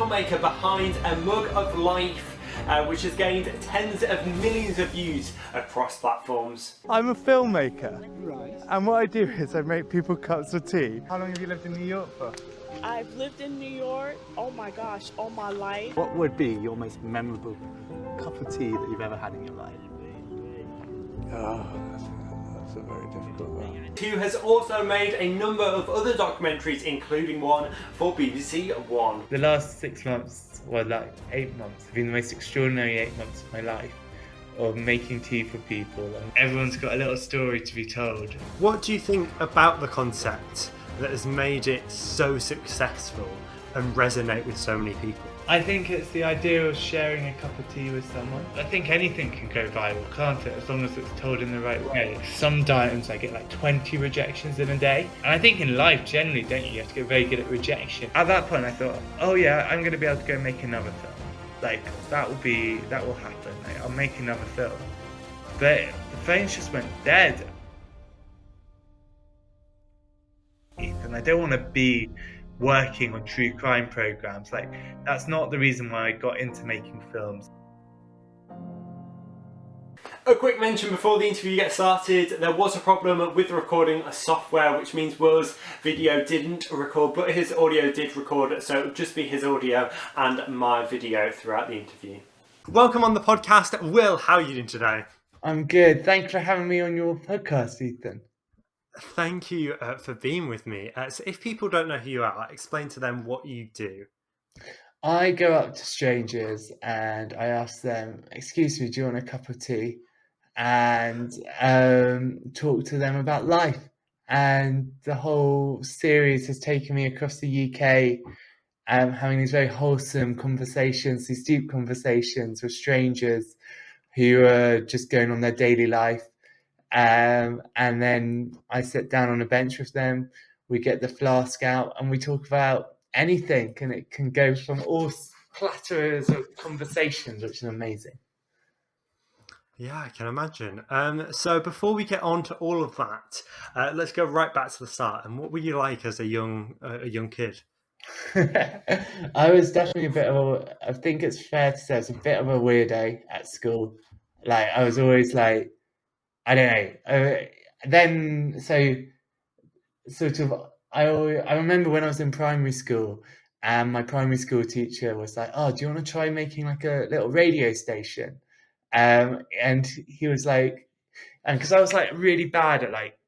filmmaker behind A Mug of Life, which has gained tens of millions of views across platforms. I'm a filmmaker, Right. and what I do is I make people cups of tea. How long have you lived in New York for? I've lived in New York, oh my gosh, all my life. What would be your most memorable cup of tea that you've ever had in your life? That's a very difficult one. Who has also made a number of other documentaries, including one for BBC One. The last 6 months, well, like 8 months, have been the most extraordinary 8 months of my life, of making tea for people. And everyone's got a little story to be told. What do you think about the concept that has made it so successful and resonate with so many people? I think it's the idea of sharing a cup of tea with someone. I think anything can go viral, can't it? As long as it's told in the right way. Some diets I get like 20 rejections in a day. And I think in life generally, don't you? You have to get very good at rejection. At that point I thought, oh yeah, I'm going to be able to go make another film. Like that will happen. Like, I'll make another film. But the phones just went dead. And I don't want to be working on true crime programs. Like, that's not the reason why I got into making films. A quick mention before the interview gets started, there was a problem with recording a software, which means Will's video didn't record, but his audio did record, so it would just be his audio and my video throughout the interview. Welcome on the podcast, Will. How are you doing today? I'm good. Thanks for having me on your podcast, Ethan. Thank you for being with me. So if people don't know who you are, explain to them what you do. I go up to strangers and I ask them, excuse me, do you want a cup of tea? And talk to them about life. And the whole series has taken me across the UK, having these very wholesome conversations, these deep conversations with strangers who are just going on their daily life. And then I sit down on a bench with them, we get the flask out and we talk about anything, and it can go from all platters of conversations, which is amazing. Yeah, I can imagine. So before we get on to all of that, let's go right back to the start. And what were you like as a young kid? I was definitely I think it's fair to say I was a bit of a weirdo at school. Like, I was always like, I don't know. Then, so sort of, I remember when I was in primary school, and my primary school teacher was like, "Oh, do you want to try making like a little radio station?" And he was like, and because I was like really bad at like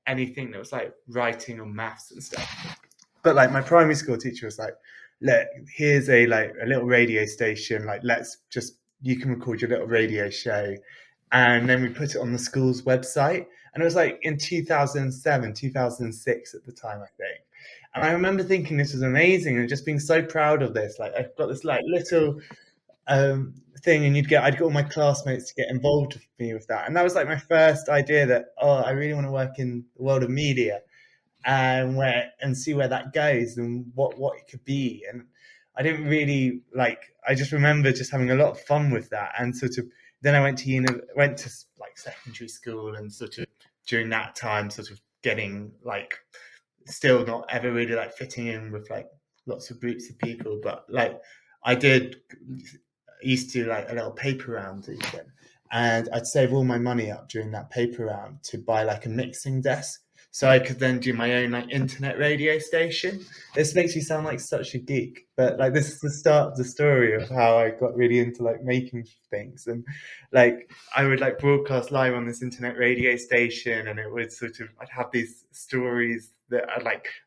anything that was like writing or maths and stuff, but like my primary school teacher was like, "Look, here's a little radio station. Like, you can record your little radio show." And then we put it on the school's website. And it was like in 2007, 2006 at the time, I think. And I remember thinking this was amazing and just being so proud of this. Like, I've got this like little thing, and I'd get all my classmates to get involved with me with that. And that was like my first idea that, oh, I really want to work in the world of media and see where that goes and what it could be. And I didn't really I just remember just having a lot of fun with that. And sort of, then I went to like secondary school, and sort of during that time sort of getting like still not ever really like fitting in with like lots of groups of people, but like I used to like a little paper round even, and I'd save all my money up during that paper round to buy like a mixing desk so I could then do my own like internet radio station. This makes me sound like such a geek, but like this is the start of the story of how I got really into like making things. And like I would like broadcast live on this internet radio station, and it would sort of, I'd have these stories that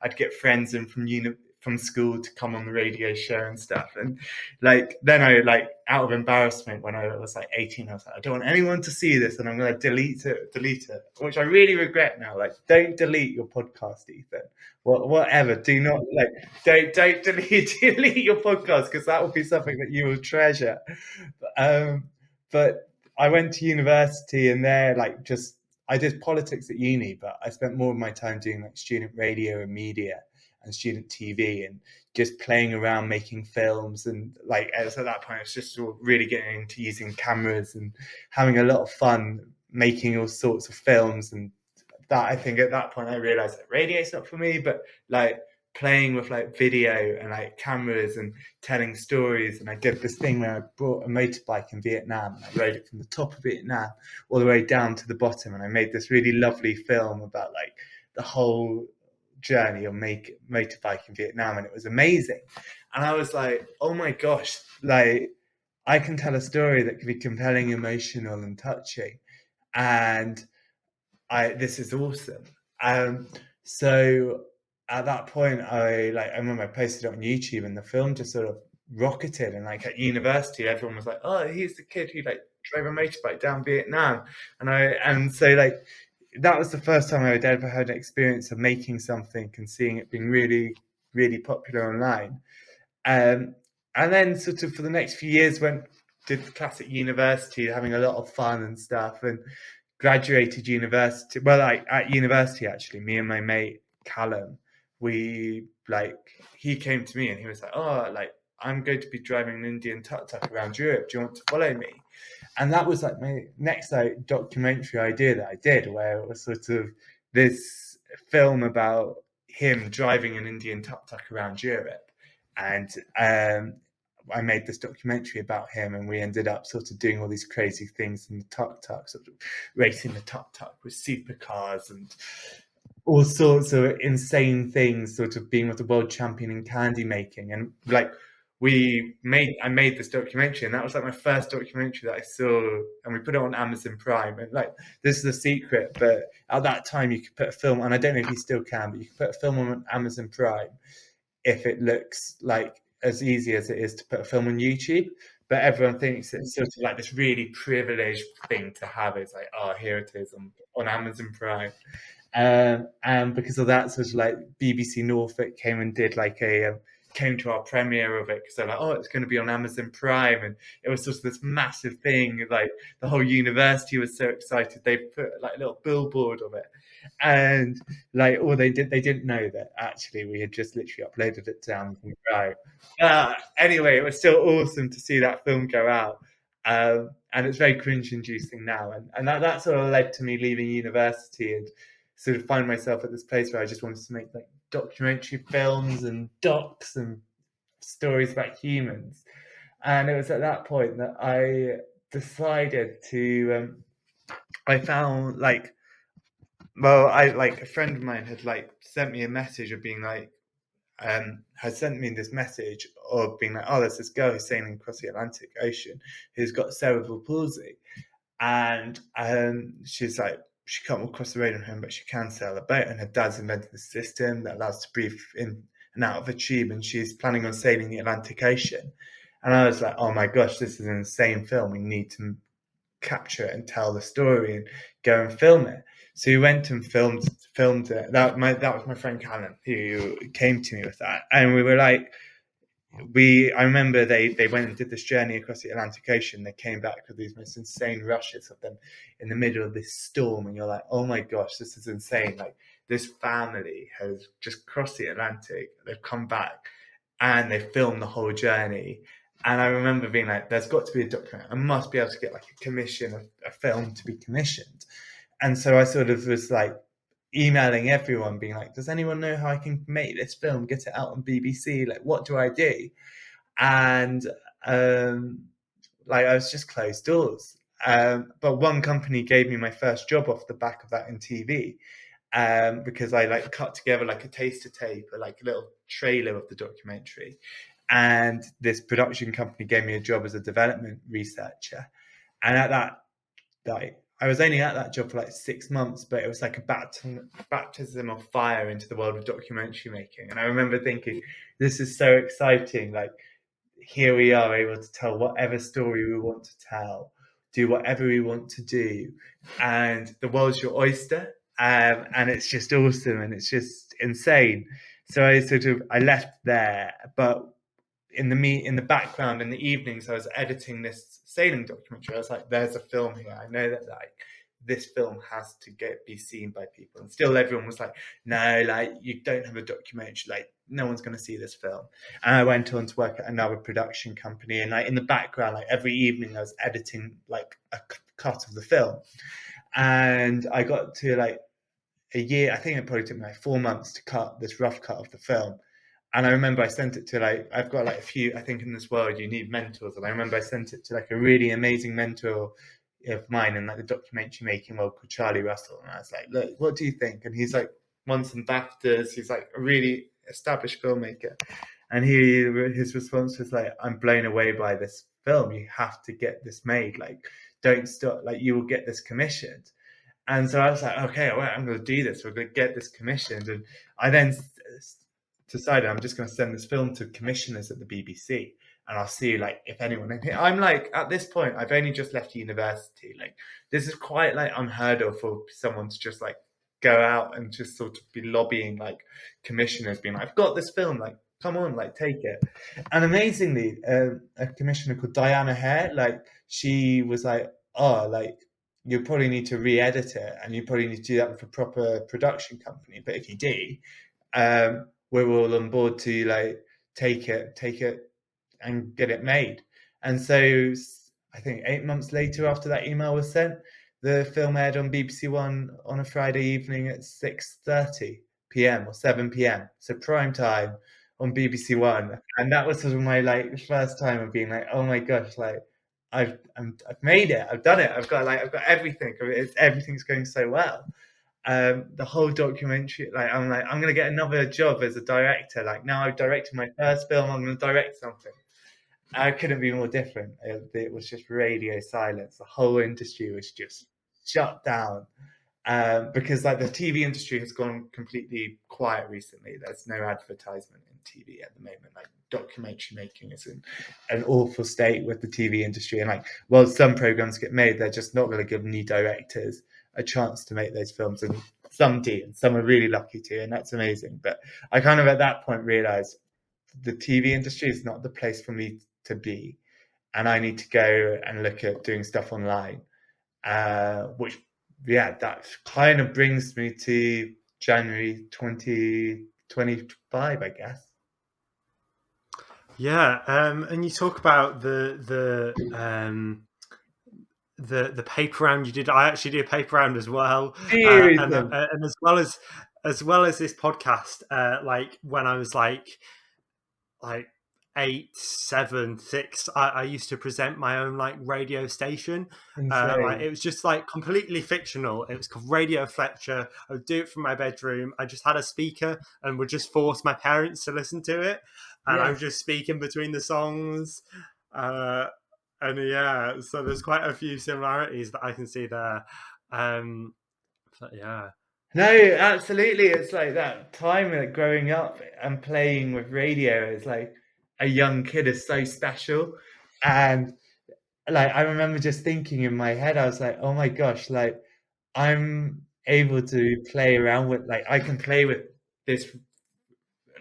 I'd get friends in from school to come on the radio show and stuff. And like then I out of embarrassment, when I was like 18, I was like, I don't want anyone to see this, and I'm going to delete it, which I really regret now. Like, don't delete your podcast, Ethan. Whatever, do not don't delete your podcast, because that will be something that you will treasure. But I went to university, and there I did politics at uni, but I spent more of my time doing like student radio and media and student TV, and just playing around making films. And like at that point I was just really getting into using cameras and having a lot of fun making all sorts of films. And that, I think at that point I realized that radio's not for me, but like playing with like video and like cameras and telling stories. And I did this thing where I brought a motorbike in Vietnam and I rode it from the top of Vietnam all the way down to the bottom, and I made this really lovely film about like the whole journey of motorbike in Vietnam, and it was amazing. And I was like, oh my gosh, like I can tell a story that can be compelling, emotional, and touching, and this is awesome. So at that point, I remember I posted it on YouTube, and the film just sort of rocketed. And like at university, everyone was like, "Oh, he's the kid who like drove a motorbike down Vietnam," and so like that was the first time I had ever had an experience of making something and seeing it being really, really popular online. And then sort of for the next few years did the classic university, having a lot of fun and stuff, and graduated university. Well, like at university, actually, me and my mate Callum, he came to me and he was like, "Oh, like I'm going to be driving an Indian tuk-tuk around Europe. Do you want to follow me?" And that was like my next like documentary idea that I did, where it was sort of this film about him driving an Indian tuk-tuk around Europe. And I made this documentary about him, and we ended up sort of doing all these crazy things in the tuk-tuk, sort of racing the tuk-tuk with supercars and all sorts of insane things, sort of being with the world champion in candy making. And like I made this documentary, and that was like my first documentary that I saw, and we put it on Amazon Prime. And like, this is a secret, but at that time you could put a film, and I don't know if you still can, but you could put a film on Amazon Prime if it looks like as easy as it is to put a film on YouTube. But everyone thinks it's sort of like this really privileged thing to have. It's like, oh, here it is on Amazon Prime. And because of that, sort of like BBC Norfolk came and did like came to our premiere of it, because they're like, oh, it's going to be on Amazon Prime. And it was just this massive thing. Like the whole university was so excited, they put like a little billboard of it. And like all they didn't know that actually we had just literally uploaded it to Amazon Prime. Anyway, it was still awesome to see that film go out. And it's very cringe inducing now. And that sort of led to me leaving university and sort of find myself at this place where I just wanted to make like documentary films and docs and stories about humans. And it was at that point that I decided to I found like, well, a friend of mine had like sent me a message of being like had sent me this message of being like, oh, there's this girl who's sailing across the Atlantic Ocean who's got cerebral palsy, and she's like, she can't walk across the road on her own, but she can sail a boat, and her dad's invented a system that allows her to breathe in and out of a tube, and she's planning on sailing the Atlantic Ocean. And I was like, oh my gosh, this is an insane film. We need to capture it and tell the story and go and film it. So we went and filmed it. That was my friend Callum who came to me with that, and we were like, I remember they went and did this journey across the Atlantic Ocean. They came back with these most insane rushes of them in the middle of this storm, and you're like, oh my gosh, this is insane. Like, this family has just crossed the Atlantic, they've come back, and they filmed the whole journey. And I remember being like, there's got to be a documentary. I must be able to get like a commission, a film to be commissioned. And so I sort of was like emailing everyone, being like, does anyone know how I can make this film, get it out on BBC? Like, what do I do? And like, I was just closed doors. But one company gave me my first job off the back of that in TV, because I like cut together like a taster tape or like a little trailer of the documentary. And this production company gave me a job as a development researcher. And at that, like, I was only at that job for like 6 months, but it was like a baptism of fire into the world of documentary making. And I remember thinking, this is so exciting. Like, here we are able to tell whatever story we want to tell, do whatever we want to do, and the world's your oyster. And it's just awesome, and it's just insane. So I left there, but in the background, in the evenings, I was editing this sailing documentary. I was like, there's a film here. I know that like this film has to be seen by people. And still everyone was like, no, like, you don't have a documentary, like no one's going to see this film. And I went on to work at another production company, and like in the background, like every evening I was editing like a cut of the film. And I got to like a year. I think it probably took me like 4 months to cut this rough cut of the film. And I remember I sent it to like, I've got like a few, I think in this world you need mentors. And I remember I sent it to like a really amazing mentor of mine in like the documentary making world called Charlie Russell. And I was like, look, what do you think? And he's like won some BAFTAs. He's like a really established filmmaker. And his response was like, I'm blown away by this film. You have to get this made. Like, don't stop. Like, you will get this commissioned. And so I was like, okay, well, I'm going to do this. We're going to get this commissioned. And I then decided I'm just going to send this film to commissioners at the BBC, and I'll see like if anyone. I'm like, at this point, I've only just left university. Like, this is quite like unheard of for someone to just like go out and just sort of be lobbying like commissioners, being like, I've got this film, like, come on, like, take it. And amazingly, a commissioner called Diana Hare, like, she was like, oh, like, you probably need to re-edit it, and you probably need to do that with a proper production company. But if you do, we're all on board to like take it and get it made. And so I think 8 months later, after that email was sent, the film aired on BBC One on a Friday evening at 6:30 p.m. or 7 p.m. So prime time on BBC One. And that was sort of my like first time of being like, oh my gosh, like I've made it, I've done it, I've got everything. Everything's going so well. The whole documentary, like I'm gonna get another job as a director. Like, now I've directed my first film, I'm gonna direct something. I couldn't be more different. It was just radio silence. The whole industry was just shut down, because like the TV industry has gone completely quiet recently. There's no advertisement in TV at the moment. Like, documentary making is in an awful state with the TV industry. And like, well, some programs get made, they're just not going to give new directors a chance to make those films, and some do, and some are really lucky to, and that's amazing. But I kind of at that point realized the TV industry is not the place for me to be, and I need to go and look at doing stuff online, which, yeah, that kind of brings me to January 2025, I guess. Yeah, and you talk about the paper round you did. I actually did a paper round as well, and as well as this podcast. Like, when I was like 8, 7, 6, I used to present my own like radio station. Like, it was just like completely fictional. It was called Radio Fletcher. I would do it from my bedroom. I just had a speaker and would just force my parents to listen to it, and I was just speaking between the songs. And yeah, so there's quite a few similarities that I can see there. But yeah. No, absolutely. It's like that time, like growing up and playing with radio as like a young kid is so special. And like, I remember just thinking in my head, I was like, oh my gosh, like I'm able to play around with, like, I can play with this,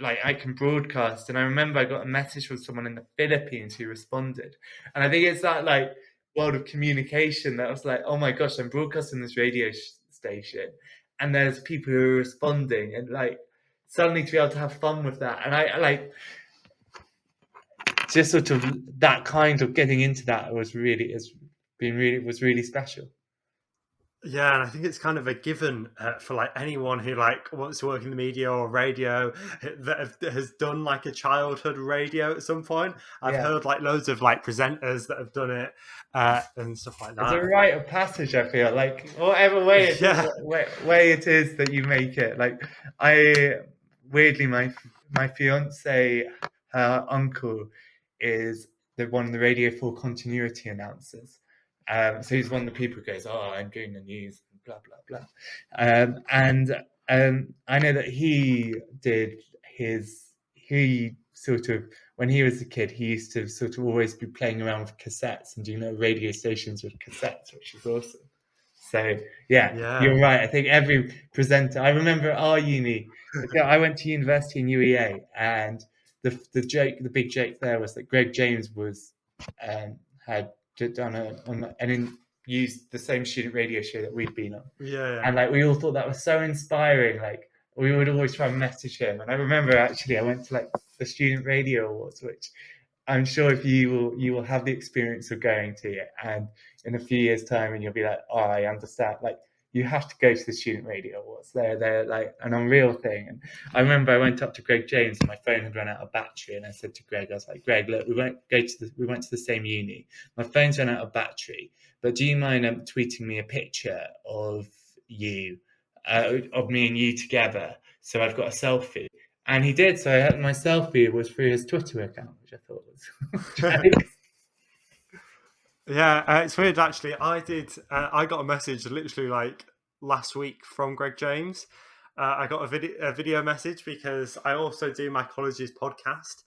like I can broadcast. And I remember I got a message from someone in the Philippines who responded. And I think it's that like world of communication that was like, oh my gosh, I'm broadcasting this radio station, and there's people who are responding, and like suddenly to be able to have fun with that. And I like just sort of that kind of getting into that was really special. Yeah, and I think it's kind of a given for like anyone who like wants to work in the media or radio that has done like a childhood radio at some point. I've heard like loads of like presenters that have done it and stuff like that. It's a rite of passage, I feel like, whatever way it is, way it is that you make it. Like, I weirdly, my fiance, her uncle is one of the Radio 4 continuity announcers. So he's one of the people who goes, oh, I'm doing the news, blah, blah, blah. And I know that he sort of, when he was a kid, he used to sort of always be playing around with cassettes and doing radio stations with cassettes, which is awesome. So, yeah, you're right. I think every presenter, I remember at our uni, I went to university in UEA, and the big joke there was that Greg James had done used the same student radio show that we'd been on. And like, we all thought that was so inspiring. Like, we would always try and message him. And I remember actually I went to like the Student Radio Awards, which I'm sure if you will have the experience of going to it, and in a few years' time, and you'll be like, oh, I understand. Like, you have to go to the student radio awards. They're like an unreal thing. And I remember I went up to Greg James and my phone had run out of battery, and I said to Greg, I was like, Greg, look, we went to the same uni. My phone's run out of battery, but do you mind tweeting me a picture of you, of me and you together, so I've got a selfie? And he did. So I had my selfie was through his Twitter account, which I thought was Yeah, it's weird actually. I got a message literally like last week from Greg James. I got a video message because I also do my college's podcast.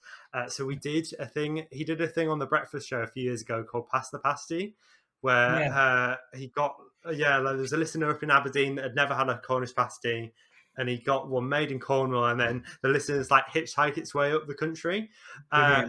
So we did a thing. He did a thing on the Breakfast Show a few years ago called Pass the Pasty, where he got there was a listener up in Aberdeen that had never had a Cornish pasty, and he got one made in Cornwall, and then the listeners like hitchhike its way up the country.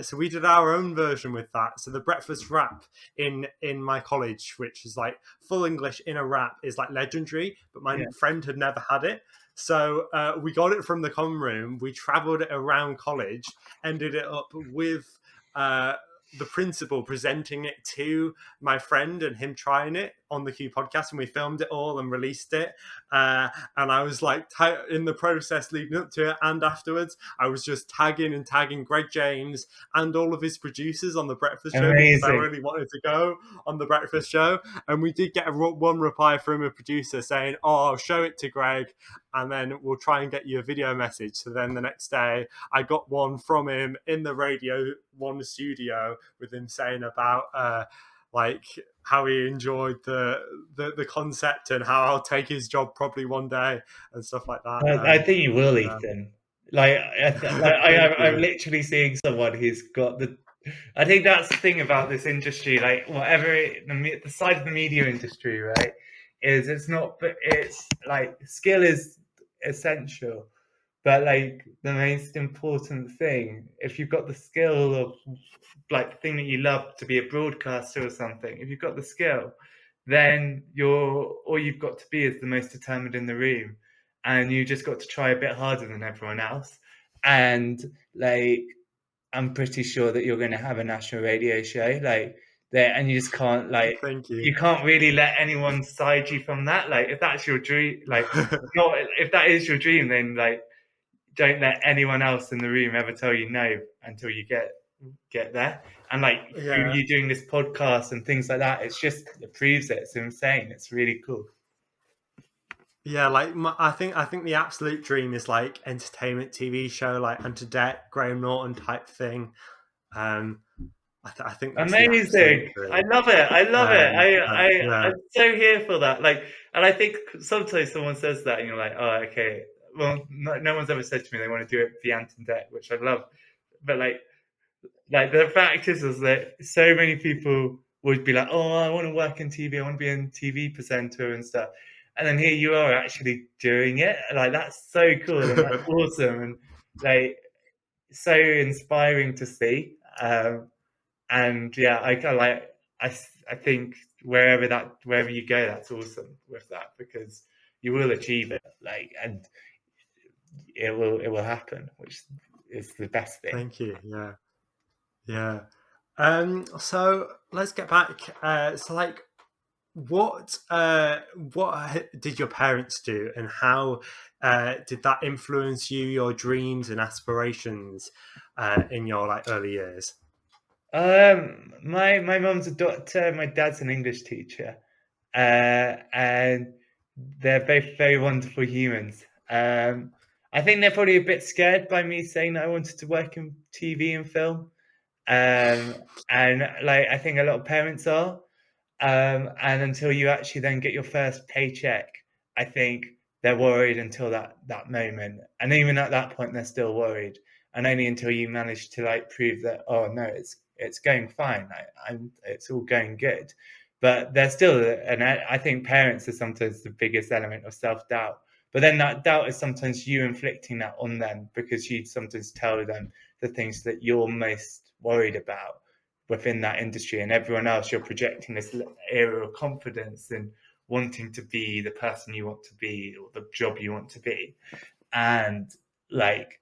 So we did our own version with that. So the breakfast wrap in my college, which is like full English in a wrap, is like legendary, but my friend had never had it. So we got it from the common room, we travelled it around college, ended it up with the principal presenting it to my friend and him trying it on the Q podcast, and we filmed it all and released it. And I was like, in the process leading up to it and afterwards, I was just tagging Greg James and all of his producers on the Breakfast Show. Because I really wanted to go on the Breakfast Show. And we did get one reply from a producer saying, oh, I'll show it to Greg, and then we'll try and get you a video message. So then the next day I got one from him in the Radio 1 studio with him saying about like how he enjoyed the concept and how I'll take his job probably one day and stuff like that. I think you will, Ethan. I'm literally seeing someone who's got the. I think that's the thing about this industry, like the side of the media industry, right? Is it's not, but it's like skill is essential, but like the most important thing, if you've got the skill of like the thing that you love to be a broadcaster or something, if you've got the skill, then all you've got to be is the most determined in the room, and you just got to try a bit harder than everyone else. And like, I'm pretty sure that you're going to have a national radio show like there, and you just can't like. Thank you. You can't really let anyone side you from that. Like, if that's your dream, like, not if that is your dream, then like, don't let anyone else in the room ever tell you no until you get there. And like you doing this podcast and things like that, it proves it. It's insane. It's really cool. Yeah, like I think the absolute dream is like entertainment TV show, like Enter Deck, Graham Norton type thing. I think that's amazing. I love it. I'm so here for that. Like, and I think sometimes someone says that, and you're like, oh, okay. Well, no one's ever said to me they want to do it for the Ant and Deck, which I love. But like the fact is that so many people would be like, oh, I want to work in TV. I want to be a TV presenter and stuff. And then here you are actually doing it. Like, that's so cool and that's awesome and like so inspiring to see. And yeah, I think wherever you go, that's awesome with that, because you will achieve it, like, and it will happen, which is the best thing. Thank you. Yeah. So let's get back. So like, what did your parents do, and how did that influence your dreams and aspirations in your like early years? My mum's a doctor, my dad's an English teacher, and they're both very wonderful humans. I think they're probably a bit scared by me saying that I wanted to work in TV and film, and like I think a lot of parents are, and until you actually then get your first paycheck, I think they're worried until that moment, and even at that point they're still worried, and only until you manage to like prove that, oh no, it's going fine, it's all going good. But there's still, and I think parents are sometimes the biggest element of self-doubt. But then that doubt is sometimes you inflicting that on them, because you sometimes tell them the things that you're most worried about within that industry, and everyone else, you're projecting this era of confidence and wanting to be the person you want to be or the job you want to be. And like,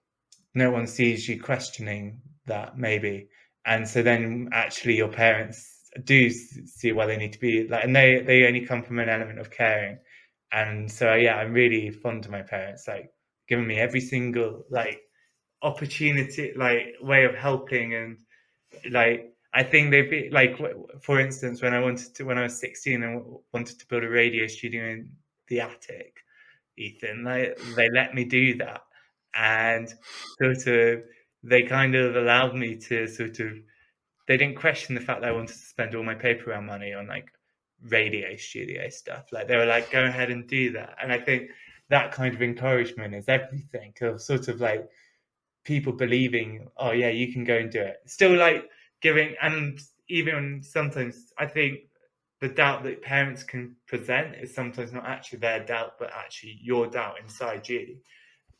no one sees you questioning that maybe. And so then actually your parents do see why they need to be like, and they only come from an element of caring. And so yeah, I'm really fond of my parents, like giving me every single like opportunity, like way of helping. And like I think they'd be like, for instance, when I was 16 and wanted to build a radio studio in the attic, Ethan, like they let me do that. And sort of they kind of allowed me to they didn't question the fact that I wanted to spend all my paper round money on like radio studio stuff. Like they were like, go ahead and do that. And I think that kind of encouragement is everything, of sort of like people believing, oh yeah, you can go and do it. Still like giving, and even sometimes I think the doubt that parents can present is sometimes not actually their doubt, but actually your doubt inside you.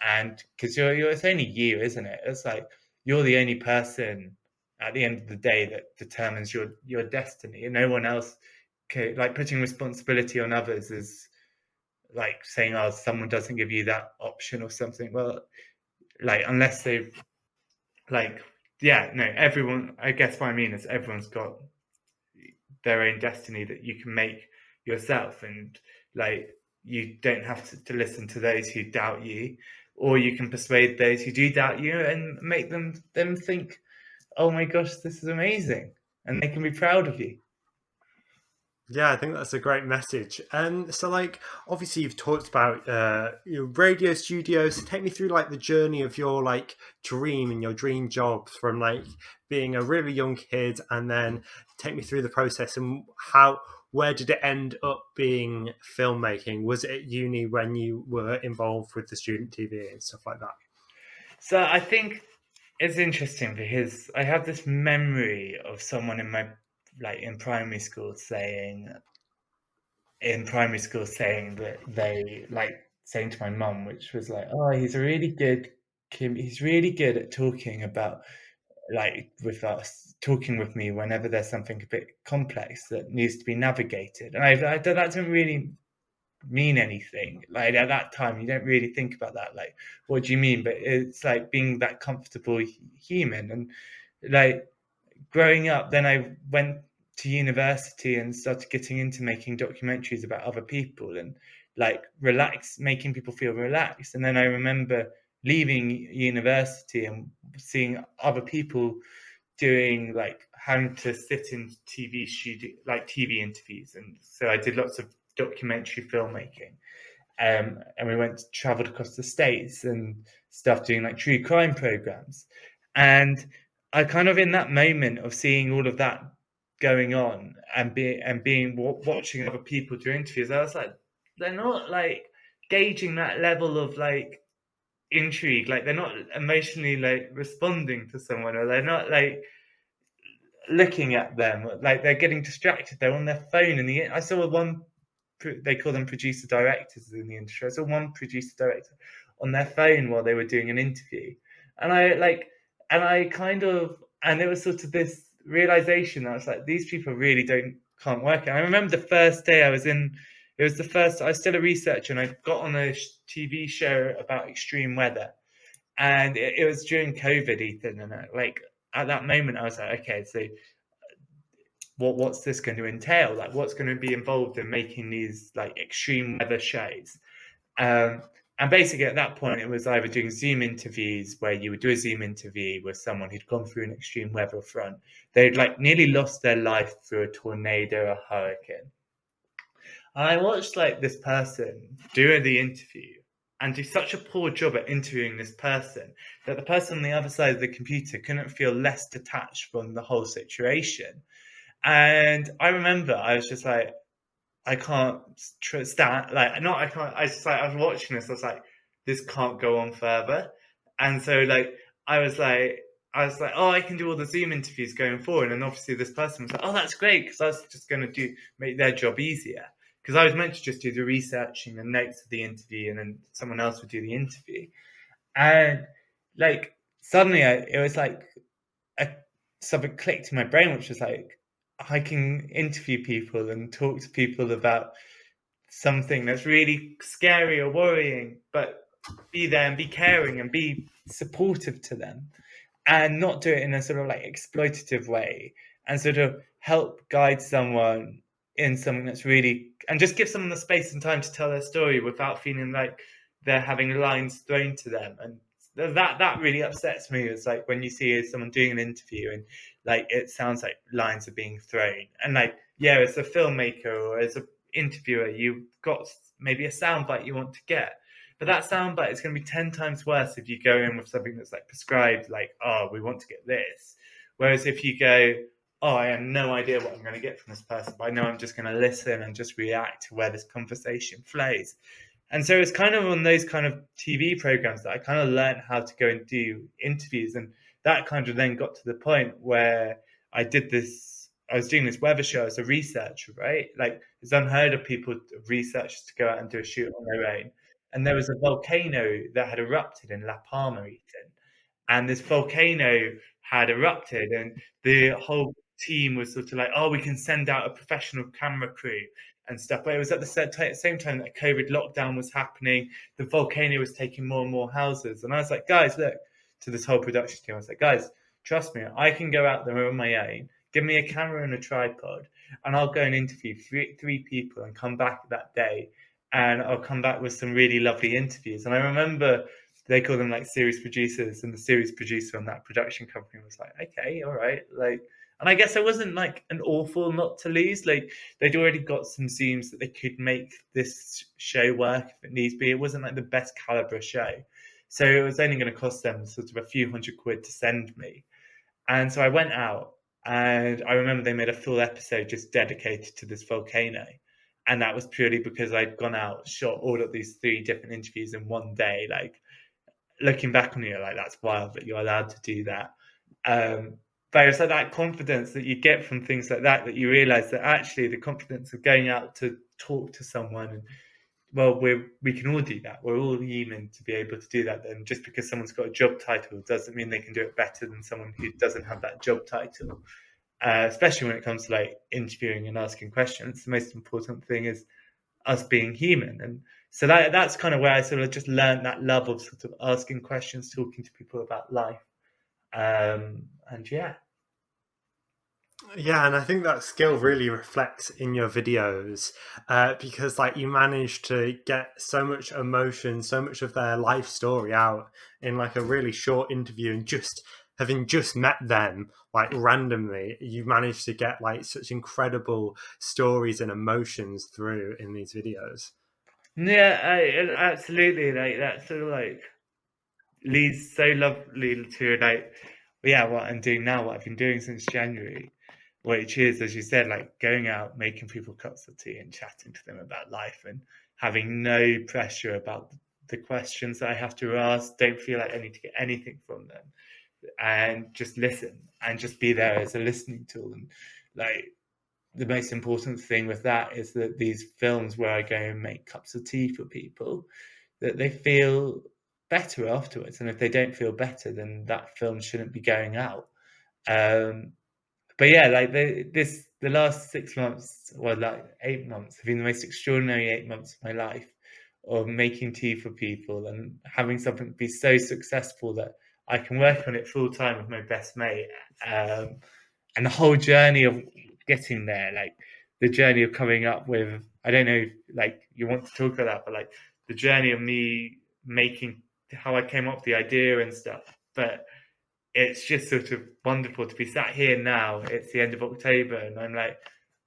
And because it's only you, isn't it? It's like you're the only person at the end of the day that determines your destiny, and no one else can, like putting responsibility on others is like saying, oh, someone doesn't give you that option or something. Well, like unless they've like, yeah, no, everyone, I guess what I mean is everyone's got their own destiny that you can make yourself, and like you don't have to listen to those who doubt you, or you can persuade those who do doubt you and make them think, oh my gosh, this is amazing, and they can be proud of you. Yeah, I think that's a great message. So like, obviously you've talked about your radio studios. So take me through like the journey of your like dream and your dream job from like being a really young kid, and then take me through the process and where did it end up being filmmaking? Was it at uni when you were involved with the student TV and stuff like that? So I think it's interesting because I have this memory of someone in primary school saying that they like saying to my mum, which was like, oh, he's really good at talking about like with us, talking with me whenever there's something a bit complex that needs to be navigated. And I that doesn't really mean anything. Like at that time, you don't really think about that. Like, what do you mean? But it's like being that comfortable human. And like growing up, then I went to university and started getting into making documentaries about other people and like making people feel relaxed. And then I remember leaving university and seeing other people doing like having to sit in TV studio, like TV interviews. And so I did lots of documentary filmmaking. And we traveled across the States and stuff, doing like true crime programs. And I kind of, in that moment of seeing all of that going on and watching other people do interviews, I was like, they're not like gauging that level of like intrigue, like they're not emotionally like responding to someone, or they're not like looking at them, like they're getting distracted, they're on their phone. I saw one, they call them producer directors in the industry. I saw one producer director on their phone while they were doing an interview, and and it was sort of this realization that I was like, these people really can't work. And I remember the first day I was still a researcher, and I got on a TV show about extreme weather, and it was during COVID, Ethan, and at that moment I was like, okay, so what's this going to entail? Like, what's going to be involved in making these like extreme weather shows? And basically at that point, it was either doing Zoom interviews, where you would do a Zoom interview with someone who'd gone through an extreme weather front. They'd like nearly lost their life through a tornado, a hurricane. And I watched like this person do the interview and do such a poor job at interviewing this person that the person on the other side of the computer couldn't feel less detached from the whole situation. And I remember I was just like, I can't stand, like, not, I can't, I just like, I was watching this, I was like, this can't go on further. And so like, I was like, oh, I can do all the Zoom interviews going forward. And obviously this person was like, oh, that's great, because I was just going to make their job easier. Because I was meant to just do the researching and notes of the interview, and then someone else would do the interview. And like, suddenly it was like, something clicked in my brain, which was like, I can interview people and talk to people about something that's really scary or worrying, but be there and be caring and be supportive to them, and not do it in a sort of like exploitative way, and sort of help guide someone in something that's really, and just give someone the space and time to tell their story without feeling like they're having lines thrown to them. And that really upsets me. It's like when you see someone doing an interview and like it sounds like lines are being thrown, and like, yeah, as a filmmaker or as an interviewer, you've got maybe a soundbite you want to get, but that soundbite is going to be 10 times worse if you go in with something that's like prescribed, like, oh, we want to get this. Whereas if you go, oh, I have no idea what I'm going to get from this person, but I know I'm just going to listen and just react to where this conversation flows. And so it's kind of on those kind of TV programs that I kind of learned how to go and do interviews. And that kind of then got to the point where I was doing this weather show as a researcher, right? Like, it's unheard of people, researchers, to go out and do a shoot on their own. And there was a volcano that had erupted in La Palma, Ethan. And this volcano had erupted, and the whole team was sort of like, oh, we can send out a professional camera crew and stuff. But it was at the same time that COVID lockdown was happening. The volcano was taking more and more houses. And I was like, guys, look, to this whole production team, I was like, guys, trust me, I can go out there on my own. Give me a camera and a tripod, and I'll go and interview three people and come back that day. And I'll come back with some really lovely interviews. And I remember they call them like series producers, and the series producer on that production company was like, okay, all right. Like, and I guess I wasn't like an awful not to lose. Like, they'd already got some Zooms that they could make this show work if it needs be. It wasn't like the best caliber show. So it was only going to cost them sort of a few £100 to send me. And so I went out, and I remember they made a full episode just dedicated to this volcano. And that was purely because I'd gone out, shot all of these 3 different interviews in one day. Like, looking back on it, like, that's wild that you're allowed to do that. But it's like that confidence that you get from things like that you realize that actually the confidence of going out to talk to someone, and well, we can all do that. We're all human to be able to do that. And just because someone's got a job title doesn't mean they can do it better than someone who doesn't have that job title. Especially when it comes to like interviewing and asking questions, the most important thing is us being human. And so that's kind of where I sort of just learned that love of sort of asking questions, talking to people about life. And yeah. Yeah, and I think that skill really reflects in your videos, because like you manage to get so much emotion, so much of their life story out in like a really short interview, and just having just met them like randomly, you managed to get like such incredible stories and emotions through in these videos. Yeah, absolutely. Like, that sort of like leads so lovely to like, yeah, what I'm doing now, what I've been doing since January, which is, as you said, like going out, making people cups of tea and chatting to them about life, and having no pressure about the questions that I have to ask. Don't feel like I need to get anything from them, and just listen and just be there as a listening tool. And like, the most important thing with that is that these films where I go and make cups of tea for people, that they feel better afterwards. And if they don't feel better, then that film shouldn't be going out. But yeah, like the last 6 months, or like 8 months, have been the most extraordinary 8 months of my life, of making tea for people and having something be so successful that I can work on it full time with my best mate. And the whole journey of getting there, like the journey of coming up with, I don't know, like you want to talk about that, but like the journey of me making, how I came up with the idea and stuff. But it's just sort of wonderful to be sat here now. It's the end of October, and I'm like,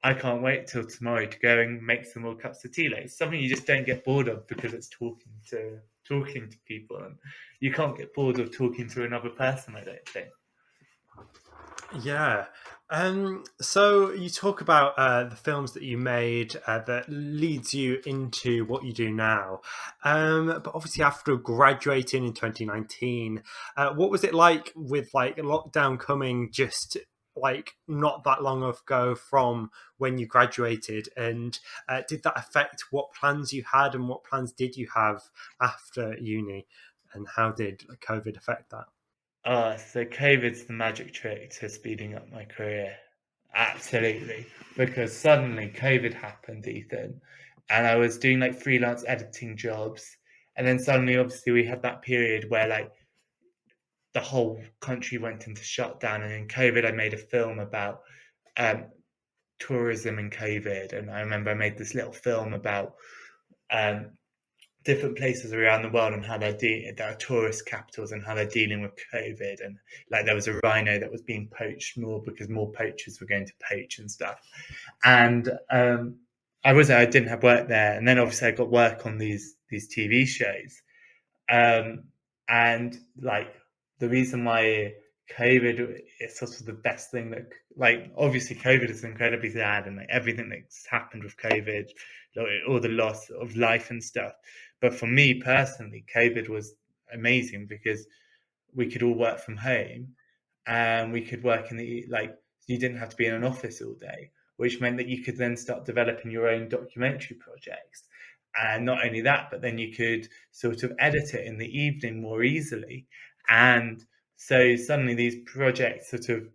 I can't wait till tomorrow to go and make some more cups of tea. Like, it's something you just don't get bored of, because it's talking to people, and you can't get bored of talking to another person, I don't think. Yeah. So you talk about the films that you made that leads you into what you do now. But obviously after graduating in 2019, what was it like with like lockdown coming just like not that long ago from when you graduated? And did that affect what plans you had, and what plans did you have after uni? And how did COVID affect that? So COVID's the magic trick to speeding up my career. Absolutely. Because suddenly COVID happened, Ethan, and I was doing like freelance editing jobs. And then suddenly, obviously, we had that period where like the whole country went into shutdown. And in COVID, I made a film about tourism and COVID, and I remember I made this little film about different places around the world and how that are tourist capitals and how they're dealing with COVID. And like there was a rhino that was being poached more because more poachers were going to poach and stuff. And I didn't have work there, and then obviously I got work on these TV shows. And like the reason why COVID is sort of the best thing that, like, obviously COVID is incredibly sad, and like everything that's happened with COVID, all the loss of life and stuff. But for me personally, COVID was amazing because we could all work from home, and we could work you didn't have to be in an office all day, which meant that you could then start developing your own documentary projects. And not only that, but then you could sort of edit it in the evening more easily. And so suddenly these projects sort of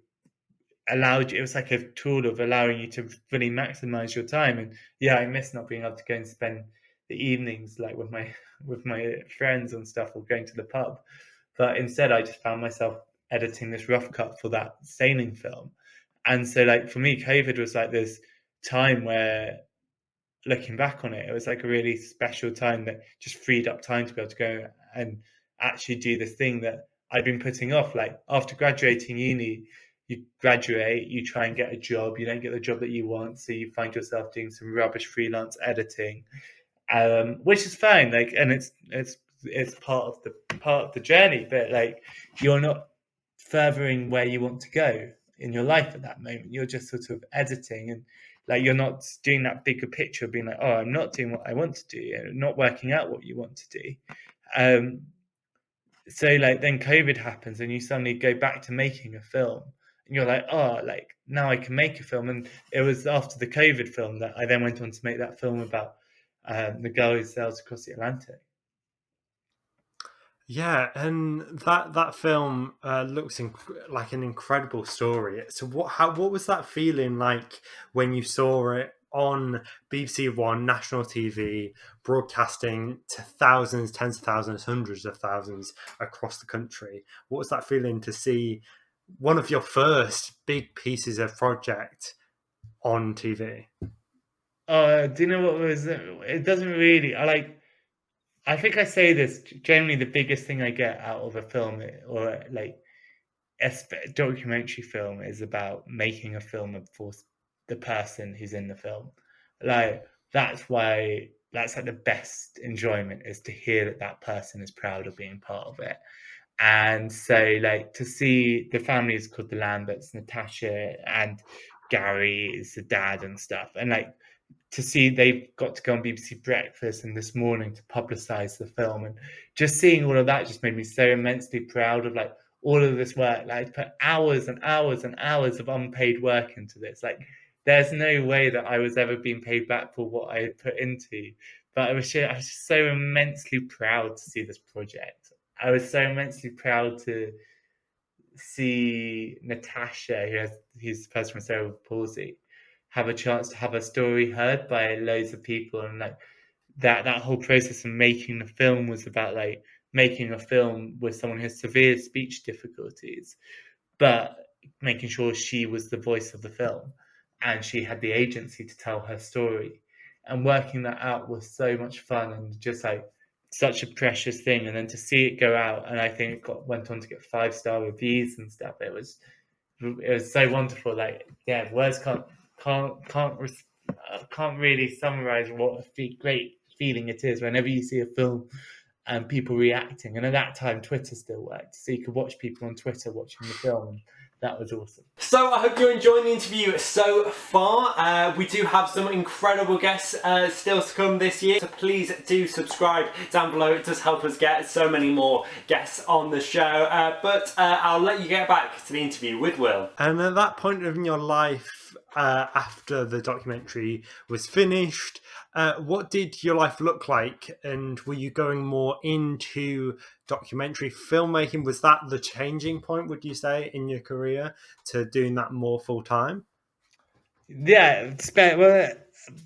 allowed you, it was like a tool of allowing you to really maximize your time. And yeah, I miss not being able to go and spend the evenings like with my friends and stuff, or going to the pub. But instead I just found myself editing this rough cut for that sailing film. And so like for me, COVID was like this time where, looking back on it, it was like a really special time that just freed up time to be able to go and actually do this thing that I'd been putting off. Like after graduating uni, you graduate, you try and get a job, you don't get the job that you want, so you find yourself doing some rubbish freelance editing, which is fine. Like, and it's part of the journey, but like you're not furthering where you want to go in your life at that moment. You're just sort of editing, and like you're not doing that bigger picture of being like, oh, I'm not doing what I want to do, not working out what you want to do. So like then COVID happens, and you suddenly go back to making a film, and you're like, oh, like now I can make a film. And it was after the COVID film that I then went on to make that film about the girl who sails across the Atlantic. Yeah, and that film looks like an incredible story. So what was that feeling like when you saw it on BBC One national TV, broadcasting to thousands, tens of thousands, hundreds of thousands across the country? What was that feeling to see one of your first big pieces of project on TV? Do you know what was it? It doesn't really. I think I say this generally. The biggest thing I get out of a film, or like a documentary film, is about making a film for the person who's in the film. Like that's why that's like the best enjoyment, is to hear that that person is proud of being part of it. And so like to see the family is called the Lamberts, Natasha and Gary is the dad and stuff, and like to see they've got to go on BBC Breakfast and This Morning to publicise the film, and just seeing all of that just made me so immensely proud of like all of this work. Like I put hours and hours and hours of unpaid work into this. Like there's no way that I was ever being paid back for what I had put into. But I was just so immensely proud to see this project. I was so immensely proud to see Natasha, who's the person with cerebral palsy, have a chance to have a story heard by loads of people. And like that whole process of making the film was about like making a film with someone who has severe speech difficulties, but making sure she was the voice of the film and she had the agency to tell her story. And working that out was so much fun, and just like such a precious thing. And then to see it go out, and I think it went on to get 5-star reviews and stuff. It was so wonderful. Like yeah, words can't really summarize what a great feeling it is whenever you see a film and people reacting. And at that time, Twitter still worked, so you could watch people on Twitter watching the film, and that was awesome. So I hope you're enjoying the interview so far. We do have some incredible guests still to come this year, so please do subscribe down below. It does help us get so many more guests on the show. But I'll let you get back to the interview with Will. And at that point in your life, after the documentary was finished, what did your life look like? And were you going more into documentary filmmaking? Was that the changing point, would you say, in your career to doing that more full time? Yeah, well,